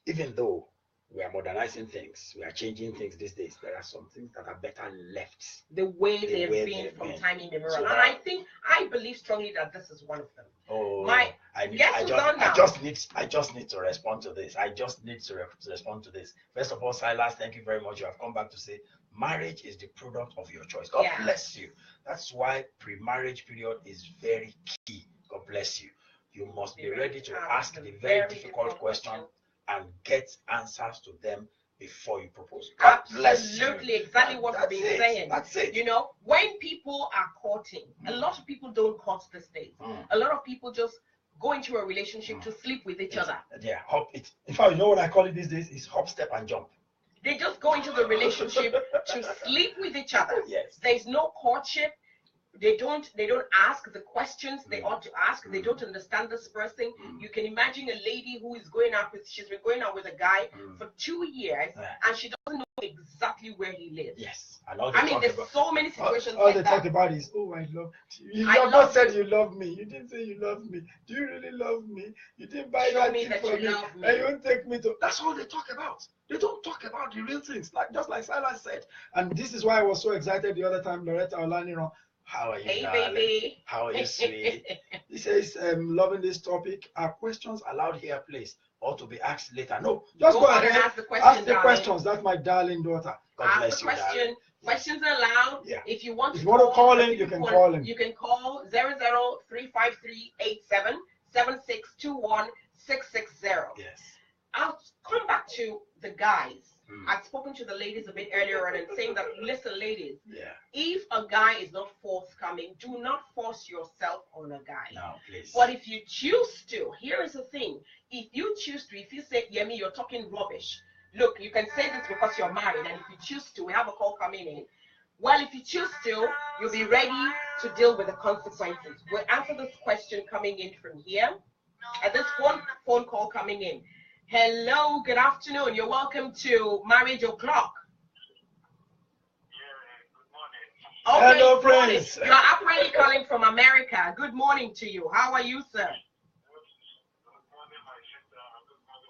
even though we are modernizing things, we are changing things these days, there are some things that are better left the way they've been from time immemorial. And I believe strongly that this is one of them. I just need to respond to this. Respond to this. First of all, Silas, thank you very much. You have come back to say marriage is the product of your choice. God bless you. That's why pre-marriage period is very key. God bless you. You must be ready to ask the very difficult question and get answers to them before you propose. God bless you. Absolutely, exactly what I've been saying. That's it. When people are courting, a lot of people don't court these days. A lot of people just go into a relationship to sleep with each other. Yeah, in fact, you know what I call it these days? It's hop, step, and jump. They just go into the relationship to sleep with each other. Yes. There's no courtship. They don't ask the questions they ought to ask. They don't understand this person. You can imagine a lady who is she's been going out with a guy for 2 years, and she doesn't know exactly where he lives. Yes. And there's so many situations all they talk about is, oh, I love you. You have not said you love me. You didn't say you love me. Do you really love me? You didn't buy that thing for me. And you won't take me to. That's all they talk about. They don't talk about the real things, just like Silas said. And this is why I was so excited the other time, Loretta Olaniran. How are you, hey, darling? baby. How are you, sweet? He says, loving this topic. Are questions allowed here, please? Or to be asked later? No, just go ahead. Ask the questions. That's my darling daughter. God bless you, question. Questions are allowed. Yeah. If you want to call in, you can call in. You can call 00353877621 Yes. I'll come back to the guys. I've spoken to the ladies a bit earlier on and saying that, listen, ladies, if a guy is not forthcoming, do not force yourself on a guy. No, please. But if you choose to, here is the thing. If you say, Yemi, you're talking rubbish. Look, you can say this because you're married, and if you choose to, we have a call coming in. Well, if you choose to, you'll be ready to deal with the consequences. We'll answer this question coming in from here. And this phone call coming in. Hello, good afternoon. You're welcome to Marriage O'Clock. Yeah, good morning. Okay, hello, friends. You're apparently calling from America. Good morning to you. How are you, sir? Good morning, my sister. Good morning,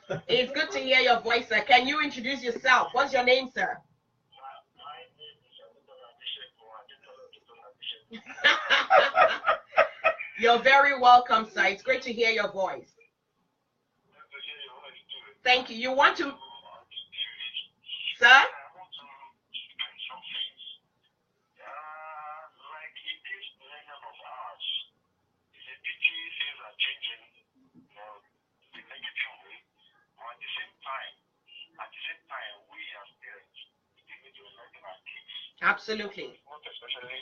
my brother. It's good to hear your voice, sir. Can you introduce yourself? What's your name, sir? My name is You're very welcome, sir. It's great to hear your voice. Thank you. You want to, sir? Absolutely. Most especially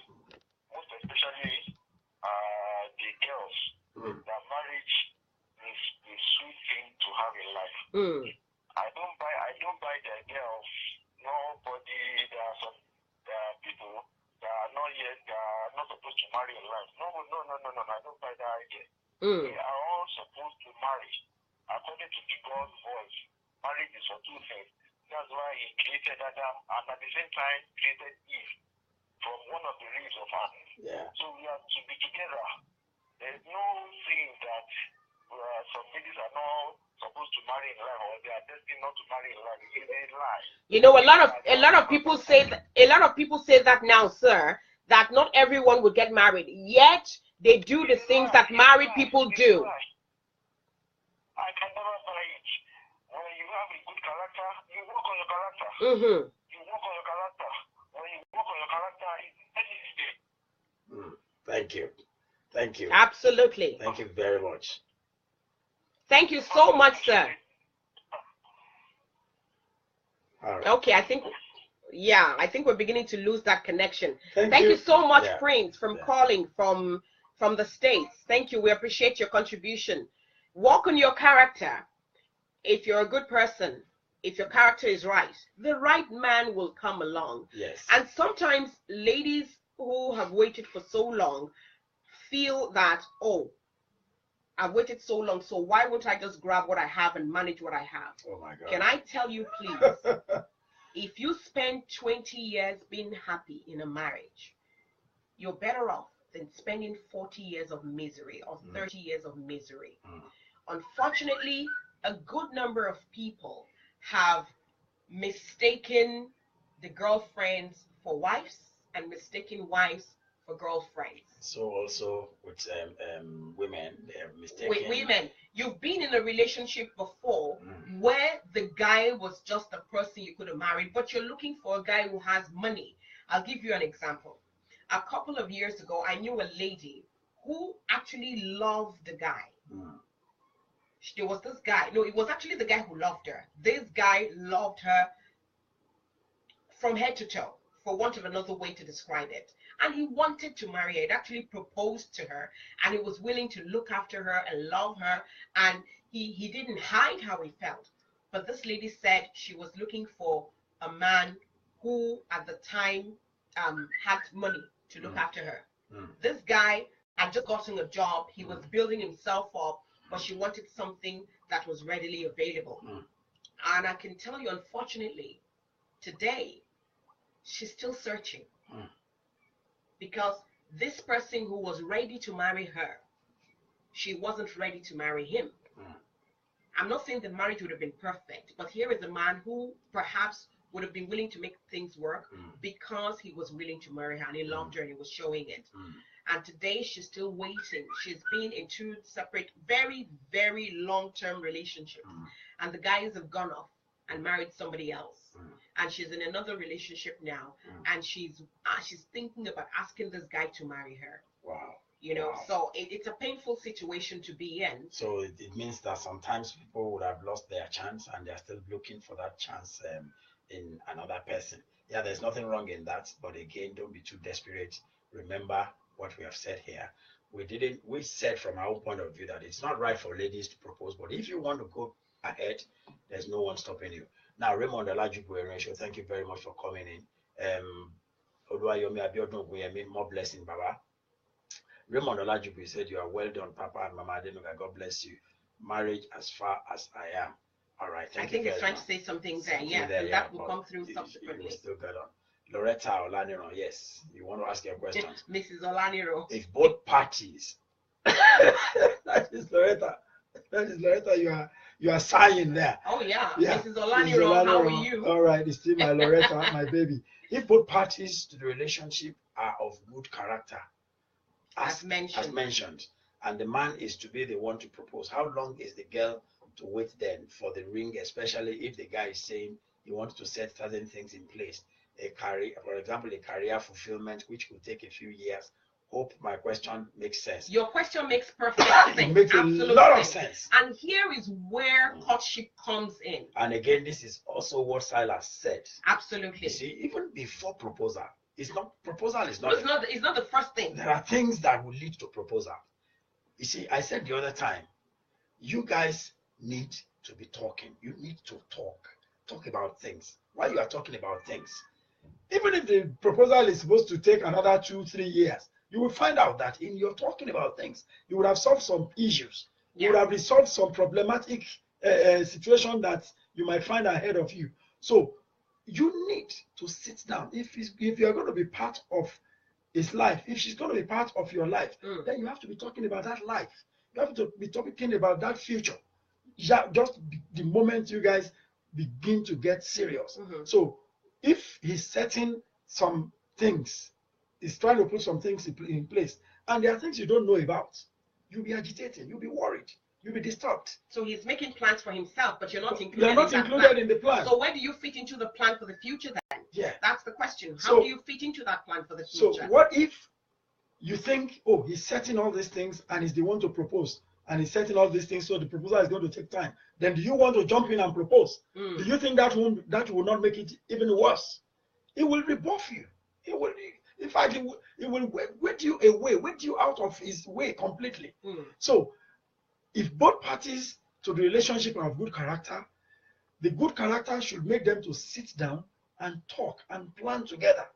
the girls. That marriage is a sweet thing to have in life. I don't buy the girls. Nobody. There are some people that are not supposed to marry in life. No. I don't buy that idea. We are all supposed to marry according to the God's voice. Marriage is for two things. That's why He created Adam and at the same time created Eve from one of the ribs of Adam. Yeah. So we have to be together. There's no saying that some ladies are not supposed to marry in life or they are destined not to marry in life. It's a lie. You know, a lot of people say that now, sir, that not everyone will get married. Yet they do the things that married people do. I can never buy it. When you have a good character, you work on your character. You work on your character. When you work on your character, Thank you. Thank you. Absolutely. Thank you very much. Thank you so much, sir. All right. Okay, I think we're beginning to lose that connection. Thank you you so much, Yeah. Prince, from calling from the States. Thank you. We appreciate your contribution. Work on your character. If you're a good person, if your character is right, the right man will come along. Yes. And sometimes ladies who have waited for so long feel that, oh, I've waited so long, so why won't I just grab what I have and manage what I have? Oh my God. Can I tell you, please, if you spend 20 years being happy in a marriage, you're better off than spending 40 years of misery or 30 years of misery. Unfortunately, a good number of people have mistaken the girlfriends for wives and mistaken wives for girlfriends. So also with women, they're mistaken. Women, you've been in a relationship before where the guy was just a person you could have married, but you're looking for a guy who has money. I'll give you an example. A couple of years ago, I knew a lady who actually loved the guy. There was this guy. No, it was actually the guy who loved her. This guy loved her from head to toe, for want of another way to describe it. And he wanted to marry her. He actually proposed to her, and he was willing to look after her and love her. And he didn't hide how he felt. But this lady said she was looking for a man who, at the time, had money to look after her. This guy had just gotten a job. He was building himself up, but she wanted something that was readily available. And I can tell you, unfortunately, today, she's still searching. Because this person who was ready to marry her, she wasn't ready to marry him. I'm not saying the marriage would have been perfect, but here is a man who perhaps would have been willing to make things work because he was willing to marry her and he loved her and he was showing it. And today she's still waiting. She's been in two separate, very, very long-term relationships. And the guys have gone off and married somebody else. And she's in another relationship now. And she's thinking about asking this guy to marry her. Wow. You know, so it's a painful situation to be in. So it means that sometimes people would have lost their chance and they're still looking for that chance in another person. Yeah, there's nothing wrong in that. But again, don't be too desperate. Remember what we have said here. We said from our own point of view that it's not right for ladies to propose, but if you want to go ahead, there's no one stopping you. Now, Raymond Olajubu, thank you very much for coming in. Oluwayomi Abiodun, more blessing, Baba. Raymond Olajubu said, you are well done, Papa and Mama Adenuga. God bless you. Marriage as far as I am. All right, I think it's trying to say something there, and that will come through subsequently. You still got on. Loretta Olaniro, yes. You want to ask your question? Mrs. Olaniro. If both parties, that is Loretta. You are sighing there. Oh yeah. Mrs. Olaniro, how are you? All right, it's still my Loretta, my baby. If both parties to the relationship are of good character, as mentioned, and the man is to be the one to propose, how long is the girl to wait then for the ring, especially if the guy is saying he wants to set certain things in place, a career, for example, a career fulfillment, which could take a few years? Hope my question makes sense. Your question makes perfect sense. It makes Absolute a lot of sense. sense. And here is where courtship comes in. And again, this is also what Silas said. Absolutely. You see, even before proposal, proposal is not. It's not the first thing. There are things that will lead to proposal. You see, I said the other time, you guys need to be talking. You need to talk about things. While you are talking about things, Even if the proposal is supposed to take another 2-3 years, you will find out that in your talking about things, you would have solved some issues. You would have resolved some problematic situation that you might find ahead of you. So you need to sit down. If you're going to be part of his life, if she's going to be part of your life, then you have to be talking about that life. You have to be talking about that future. Just the moment you guys begin to get serious. So if he's setting some things, he's trying to put some things in place, and there are things you don't know about, you'll be agitated, you'll be worried, you'll be disturbed. So he's making plans for himself, but you're not included. You're not included in the plan. So where do you fit into the plan for the future then? Yeah. That's the question. How do you fit into that plan for the future? So what if you think, oh, he's setting all these things and he's the one to propose, and he's setting all these things, so the proposal is going to take time. Then do you want to jump in and propose? Do you think that will not make it even worse? It will rebuff you. It will, in fact, it will wait you out of his way completely. So if both parties to the relationship are of good character, the good character should make them to sit down and talk and plan together.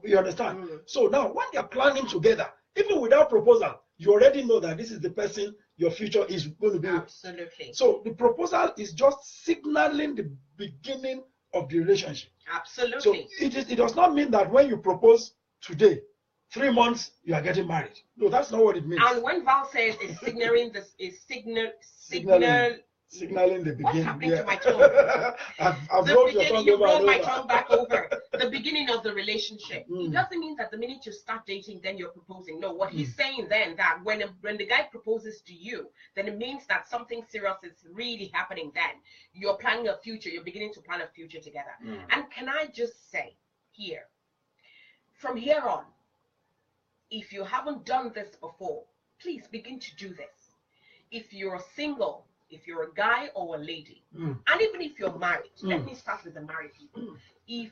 You understand? So now when they're planning together, even without proposal, you already know that this is the person your future is going to be. Absolutely. So the proposal is just signaling the beginning of the relationship. Absolutely. So it does not mean that when you propose today, 3 months you are getting married. No, that's not what it means. And when Val says it's signaling this, is signaling the beginning. What's happening to my tongue? I've rolled your tongue over and my over. tongue back over. The beginning of the relationship. It doesn't mean that the minute you start dating, then you're proposing. No, what he's saying then, that when the guy proposes to you, then it means that something serious is really happening then. You're planning a future. You're beginning to plan a future together. And can I just say here, from here on, if you haven't done this before, please begin to do this. If you're single, if you're a guy or a lady, and even if you're married, let me start with the married people. If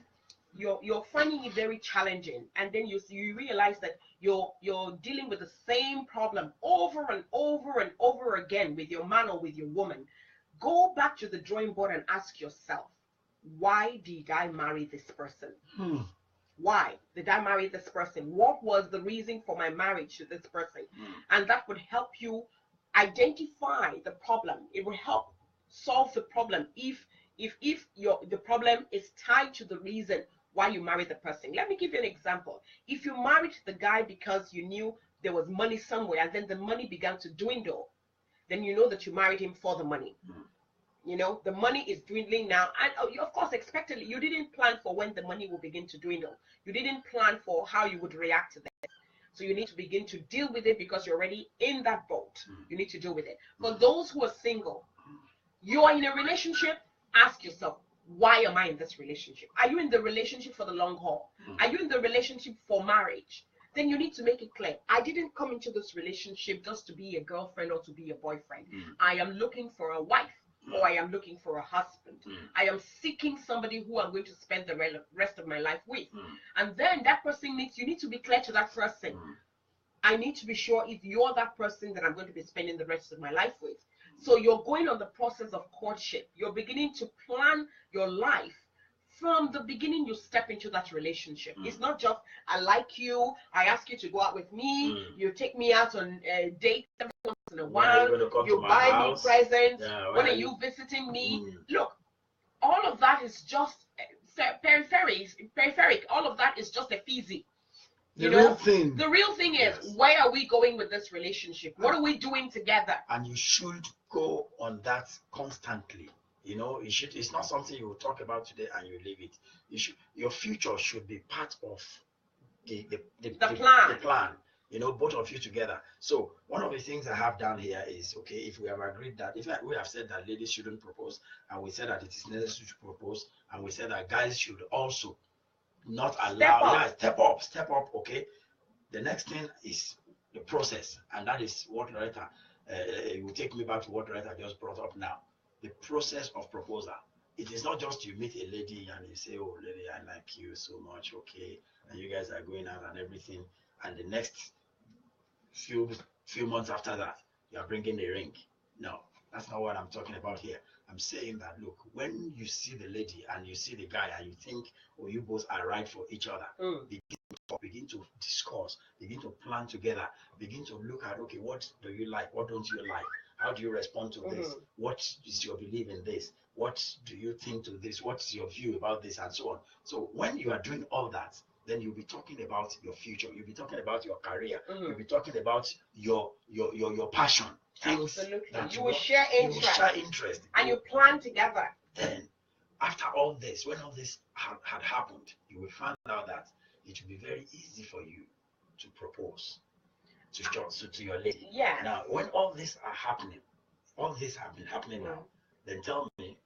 you're finding it very challenging, and then you realize that you're dealing with the same problem over and over and over again with your man or with your woman, go back to the drawing board and ask yourself, why did I marry this person? Why did I marry this person? What was the reason for my marriage to this person? And that would help you identify the problem. It will help solve the problem if the problem is tied to the reason why you married the person. Let me give you an example. If you married the guy because you knew there was money somewhere, and then the money began to dwindle, then you know that you married him for the money. You know, the money is dwindling now, and of course, expectedly, you didn't plan for when the money will begin to dwindle. You didn't plan for how you would react to that. So you need to begin to deal with it because you're already in that boat. You need to deal with it. For those who are single, you are in a relationship, ask yourself, why am I in this relationship? Are you in the relationship for the long haul? Are you in the relationship for marriage? Then you need to make it clear. I didn't come into this relationship just to be a girlfriend or to be a boyfriend. I am looking for a wife, or I am looking for a husband. I am seeking somebody who I'm going to spend the rest of my life with. And then that person you need to be clear to that person. I need to be sure if you're that person that I'm going to be spending the rest of my life with. So you're going on the process of courtship. You're beginning to plan your life. From the beginning, you step into that relationship. It's not just, I like you, I ask you to go out with me, you take me out on dates every once in a while, you buy me presents, when are you visiting me? Look, all of that is just peripheric. All of that is just a fizzy. The real thing is, where are we going with this relationship? What are we doing together? And you should go on that constantly. You know, it's not something you will talk about today and you leave it. Your future should be part of the plan. both of you together. So one of the things I have down here is, okay, if we have agreed that, we have said that ladies shouldn't propose, and we said that it is necessary to propose, and we said that guys should also not allow, step up, okay. The next thing is the process, and that is what Loretta, it will take me back to what Loretta just brought up now. The process of proposal. It is not just you meet a lady and you say, oh lady, I like you so much, okay, and you guys are going out and everything, and the next few months after that, you are bringing a ring. No, that's not what I'm talking about here. I'm saying that, look, when you see the lady and you see the guy and you think, oh, you both are right for each other, begin to discuss, begin to plan together, begin to look at, okay, what do you like, what don't you like, how do you respond to this, what is your belief in this, what do you think to this, what's your view about this, and so on. So when you are doing all that, then you'll be talking about your future, you'll be talking about your career, you'll be talking about your passion, things that you will share interest, and you plan together. Then after all this, when all this had happened, you will find out that it will be very easy for you to propose to your lady. Yeah. Now, when all this are happening, all this have been happening now, then tell me,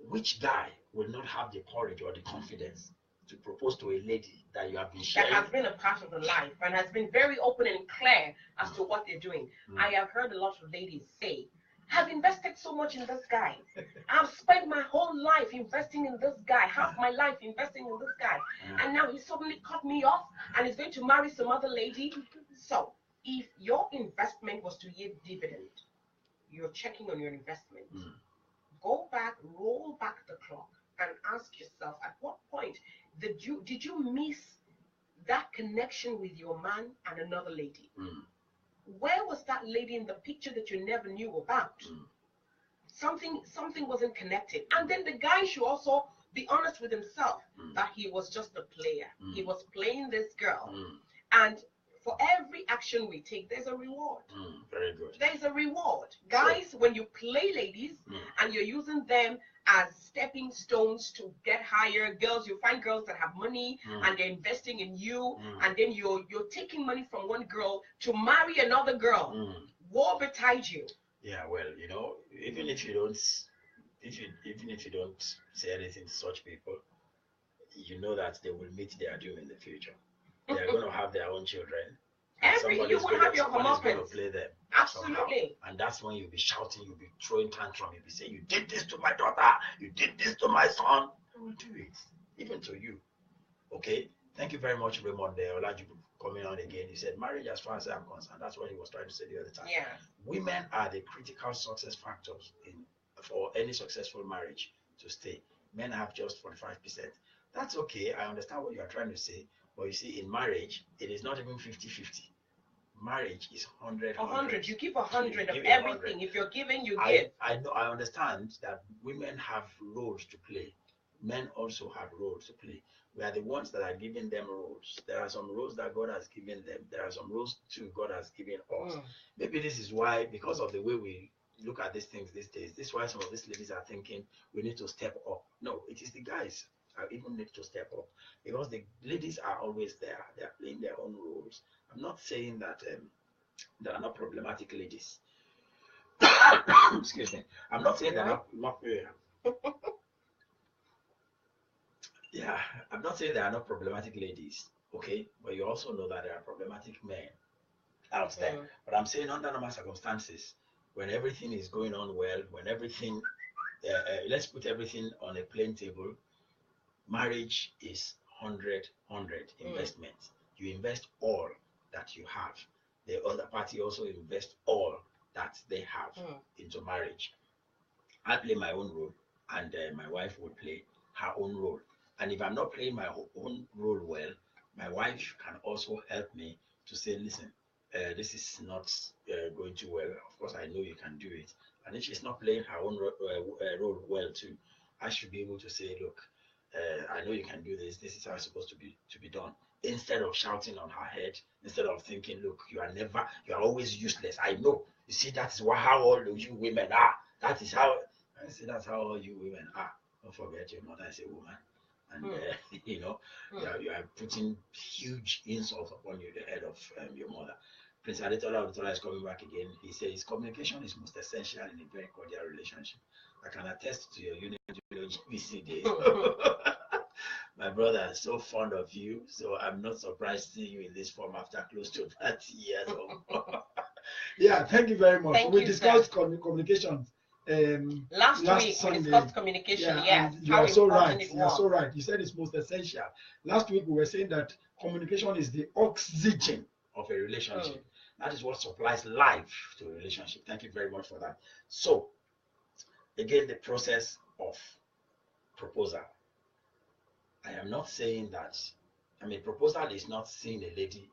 which guy will not have the courage or the confidence to propose to a lady that you have been sharing? That has been a part of the life and has been very open and clear as to what they're doing. I have heard a lot of ladies say, I've invested so much in this guy. I've spent my whole life investing in this guy, half my life investing in this guy. And now he suddenly cut me off and is going to marry some other lady. So if your investment was to yield dividend, you're checking on your investment. Go back, roll back the clock and ask yourself, at what point did you miss that connection with your man and another lady? Where was that lady in the picture that you never knew about? Something wasn't connected. And then the guy should also be honest with himself that he was just a player. He was playing this girl. And for every action we take, there's a reward. Very good. There's a reward. Guys, when you play ladies and you're using them as stepping stones to get higher, girls, you find girls that have money and they're investing in you, and then you're taking money from one girl to marry another girl. Woe betide you. Yeah, well, even if you don't say anything to such people, you know that they will meet their doom in the future. They are going to have their own children. You will have your comeuppance. Going to play them. Absolutely. Somehow. And that's when you'll be shouting, you'll be throwing tantrum, you'll be saying, you did this to my daughter, you did this to my son. I will do it, even to you. Okay? Thank you very much, Raymond Olajubu, coming on again. He said, marriage, as far as I'm concerned, that's what he was trying to say the other time. Yeah. Women are the critical success factors for any successful marriage to stay. Men have just 45%. That's okay. I understand what you are trying to say. But you see, in marriage, it is not even 50-50. Marriage is 100. You give 100 of everything. 100. If you're giving, you give. I know. I understand that women have roles to play. Men also have roles to play. We are the ones that are giving them roles. There are some roles that God has given them. There are some roles too God has given us. Maybe this is why, because of the way we look at these things these days, this is why some of these ladies are thinking we need to step up. No, it is the guys that even need to step up, because the ladies are always there. They are playing their own roles. I'm not saying that there are not problematic ladies. Excuse me. I'm not saying that not yeah, I'm not saying there are not problematic ladies, okay? But you also know that there are problematic men out there. But I'm saying under normal circumstances, when everything is going on well, when everything, let's put everything on a plain table, marriage is 100 investment. You invest all that you have. The other party also invest all that they have into marriage. I play my own role, and my wife will play her own role. And if I'm not playing my own role well, my wife can also help me to say, listen, this is not going too well. Of course, I know you can do it. And if she's not playing her own role well too, I should be able to say, look, I know you can do this. This is how it's supposed to be done. Instead of shouting on her head, instead of thinking, look, you are always useless. I know. You see, that's how all you women are. That is how, I say, that's how all you women are. Don't forget your mother is a woman. and you know, you are putting huge insults upon you, the head of your mother. Prince Adetola is coming back again. He says communication is most essential in a very cordial relationship. I can attest to your GBC days. My brother is so fond of you, so I'm not surprised seeing you in this form after close to 30 years. Yeah, thank you very much. We discussed communication last week. Sunday. We discussed communication. Yeah, you are so right. You are so right. You said it's most essential. Last week we were saying that communication is the oxygen of a relationship. That is what supplies life to a relationship. Thank you very much for that. So, again, the process of proposal. I am not saying that, proposal is not seeing a lady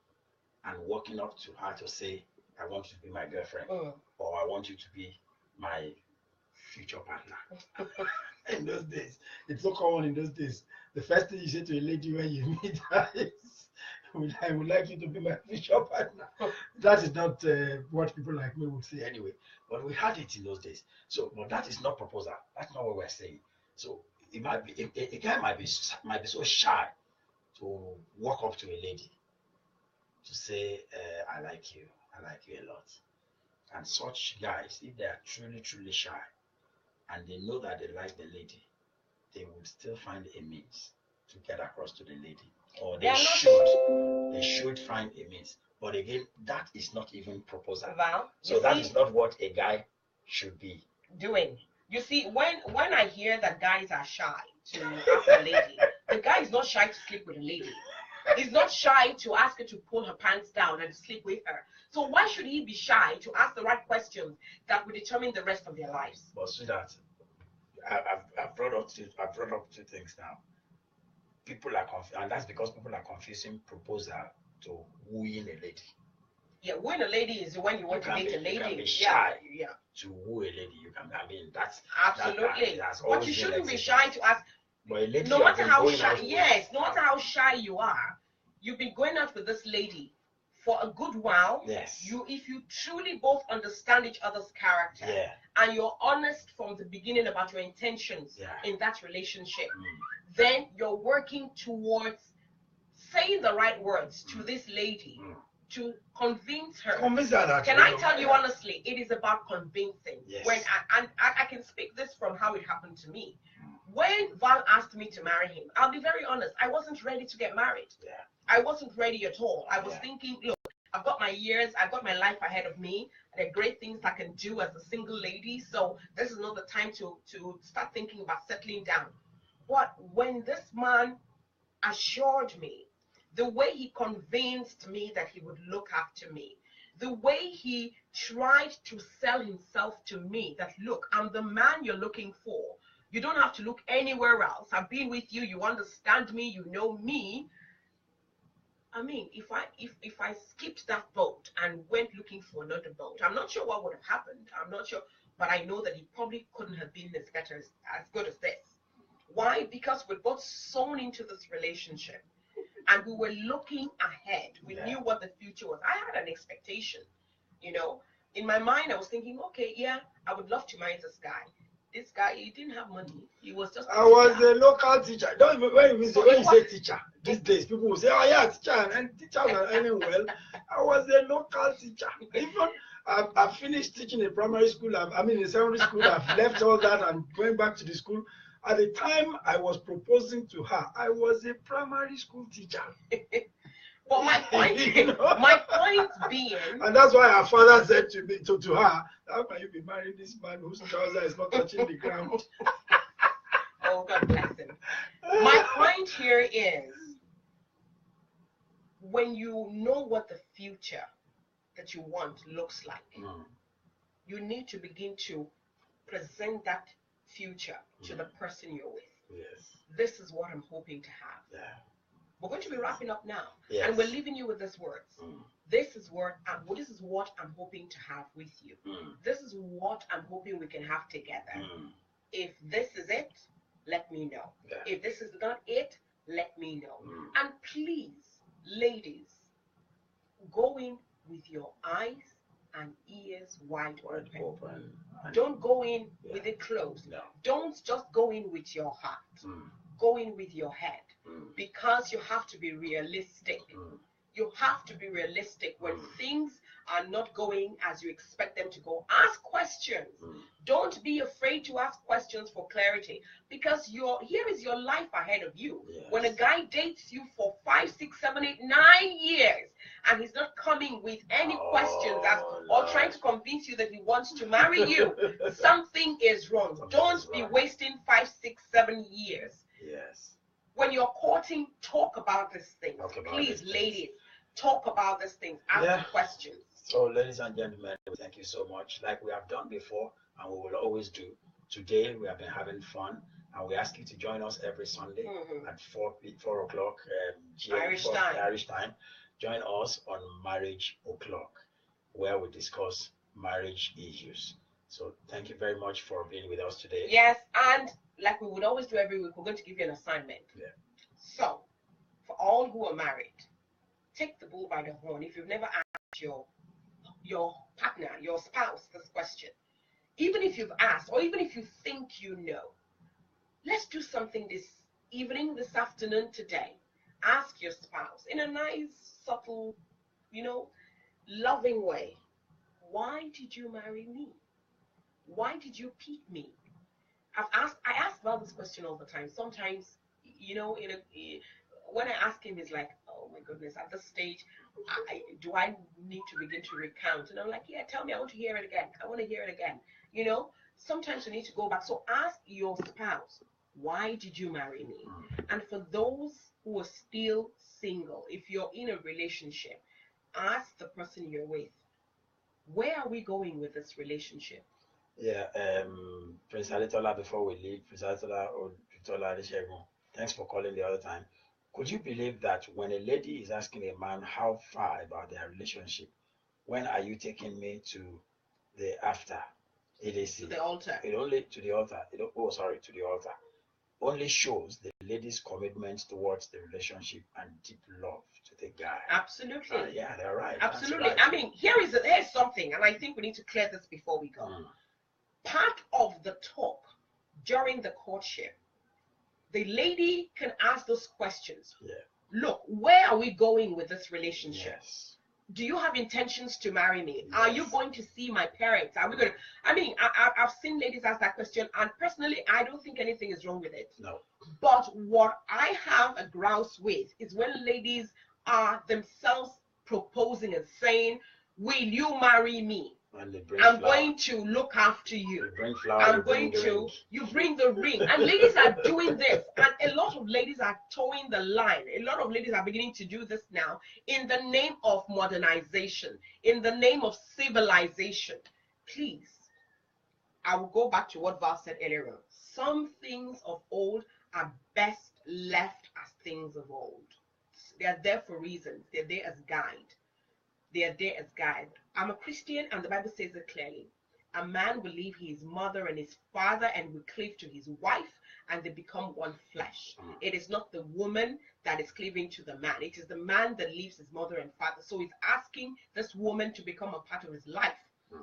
and walking up to her to say, I want you to be my girlfriend, or I want you to be my future partner. In those days, it's so common in those days. The first thing you say to a lady when you meet her is, I would like you to be my future partner. That is not what people like me would say anyway. But we had it in those days. So, but that is not proposal. That's not what we're saying. So it might be a guy might be so shy to walk up to a lady to say, I like you a lot. And such guys, if they are truly shy and they know that they like the lady, they would still find a means to get across to the lady. Or they should find a means. But again, that is not even proposal. Val, so that is not what a guy should be doing. You see, when I hear that guys are shy to ask a lady, the guy is not shy to sleep with a lady. He's not shy to ask her to pull her pants down and sleep with her. So why should he be shy to ask the right questions that will determine the rest of their lives? But sweetheart, I've brought up two things now. People are and that's because people are confusing proposal to wooing a lady. Yeah, wooing a lady is when you want to date a lady. You can be shy yeah. to woo a lady. You can. That's absolutely. But you shouldn't be shy to ask. But a lady, no matter how shy, no matter how shy you are, you've been going out with this lady for a good while. Yes. If you truly both understand each other's character, and you're honest from the beginning about your intentions in that relationship, then you're working towards saying the right words to this lady to convince her. Can I tell you honestly, it is about convincing. Yes. When I can speak this from how it happened to me. When Val asked me to marry him, I'll be very honest, I wasn't ready to get married. Yeah. I wasn't ready at all. I was thinking, look, I've got my years, I've got my life ahead of me. There are great things I can do as a single lady. So this is not the time to start thinking about settling down. But when this man assured me, the way he convinced me that he would look after me, the way he tried to sell himself to me that, look, I'm the man you're looking for. You don't have to look anywhere else. I've been with you. You understand me. You know me. I mean, if I skipped that boat and went looking for another boat, I'm not sure what would have happened. I'm not sure. But I know that he probably couldn't have been as good as this. Why? Because we're both sewn into this relationship. And we were looking ahead. We knew what the future was. I had an expectation. In my mind, I was thinking, okay, I would love to marry this guy. This guy, he didn't have money. He was just. I was a local teacher. Don't even, when you say teacher, these days people will say, "Oh yeah, teacher," and teachers are earning well. I was a local teacher. Even I finished teaching in primary school. In secondary school. I've left all that and going back to the school. At the time I was proposing to her, I was a primary school teacher. But my point being, and that's why her father said to me, to her, how can you be marrying this man whose trouser is not touching the ground? Oh, God bless him. My point here is, when you know what the future that you want looks like, you need to begin to present that future to the person you're with. Yes. This is what I'm hoping to have. Yeah. We're going to be wrapping up now, yes. and we're leaving you with these words. This is what I'm hoping to have with you. This is what I'm hoping we can have together. If this is it, let me know. Yeah. If this is not it, let me know. And please, ladies, go in with your eyes and ears wide open. Don't go in with it closed. No. Don't just go in with your heart. going with your head, because you have to be realistic. You have to be realistic when things are not going as you expect them to go. Ask questions. Don't be afraid to ask questions for clarity, because here is your life ahead of you. Yes. When a guy dates you for 5, 6, 7, 8, 9 years, and he's not coming with any questions or trying to convince you that he wants to marry you, something is wrong. Don't be wasting 5, 6, 7 years. Yes. When you're courting, talk about these things. Please, ladies, talk about these things. Ask questions. So, ladies and gentlemen, thank you so much. Like we have done before, and we will always do. Today, we have been having fun, and we ask you to join us every Sunday at 4 o'clock Irish time. Join us on Marriage O'Clock, where we discuss marriage issues. So, thank you very much for being with us today. Yes, and like we would always do every week, we're going to give you an assignment. Yeah. So, for all who are married, take the bull by the horn. If you've never asked your partner, your spouse, this question, even if you've asked, or even if you think you know, let's do something this evening, this afternoon, today. Ask your spouse in a nice, subtle, loving way, why did you marry me? Why did you pick me? I ask about this question all the time. Sometimes, when I ask him, he's like, oh my goodness, at this stage, do I need to begin to recount? And I'm like, yeah, tell me, I want to hear it again. I want to hear it again. Sometimes you need to go back. So ask your spouse, why did you marry me? And for those who are still single, if you're in a relationship, ask the person you're with, where are we going with this relationship? Yeah, Prince Alitola, before we leave, Prince Alitola or Victoria Adeshegun, thanks for calling the other time. Could you believe that when a lady is asking a man how far about their relationship, when are you taking me to the after? To the altar. To the altar. To the altar. Only shows the lady's commitment towards the relationship and deep love to the guy. Absolutely. Yeah, they're right. Absolutely. Right. I mean, here's something, and I think we need to clear this before we go. Part of the talk during the courtship, the lady can ask those questions. Yeah. Look, where are we going with this relationship? Yes. Do you have intentions to marry me? Yes. Are you going to see my parents? Are we going to? I mean, I've seen ladies ask that question, and personally, I don't think anything is wrong with it. No. But what I have a grouse with is when ladies are themselves proposing and saying, will you marry me? I'm going to look after you. Bring flower, you bring the ring. And ladies are doing this. And a lot of ladies are towing the line. A lot of ladies are beginning to do this now in the name of modernization, in the name of civilization. Please, I will go back to what Val said earlier on. Some things of old are best left as things of old. They are there for reasons. They're there as guide. I'm a Christian, and the Bible says it clearly. A man will leave his mother and his father and will cleave to his wife, and they become one flesh. It is not the woman that is cleaving to the man. It is the man that leaves his mother and father. So he's asking this woman to become a part of his life.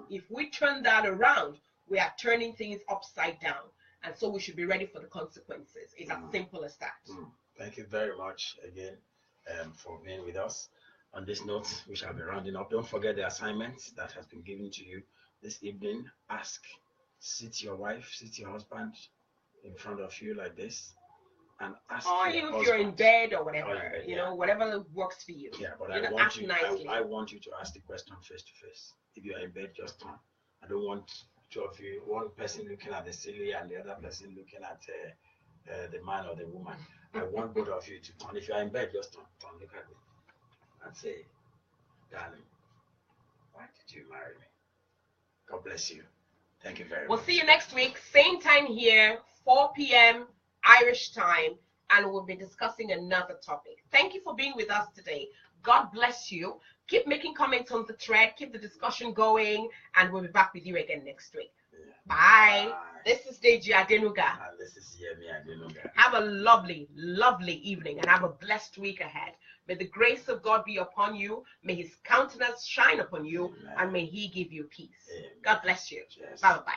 If we turn that around, we are turning things upside down. And so we should be ready for the consequences. It's as simple as that. Thank you very much again for being with us. On this note, we shall be rounding up. Don't forget the assignment that has been given to you this evening. Sit your wife, sit your husband in front of you like this, and ask. Or even if you're in bed or whatever, whatever works for you. Yeah, but I want you to ask the question face to face. If you are in bed, just turn. I don't want two of you, one person looking at the ceiling and the other person looking at the man or the woman. I want both of you to turn. If you are in bed, just turn, look at me. And say, darling, why did you marry me? God bless you. Thank you very much. We'll see you next week, same time here, 4 p.m. Irish time, and we'll be discussing another topic. Thank you for being with us today. God bless you. Keep making comments on the thread. Keep the discussion going, and we'll be back with you again next week. Yeah. Bye. This is Deji Adenuga. And this is Yemi Adenuga. Have a lovely, lovely evening, and have a blessed week ahead. May the grace of God be upon you. May his countenance shine upon you. Amen. And may he give you peace. Amen. God bless you. Yes. Bye-bye.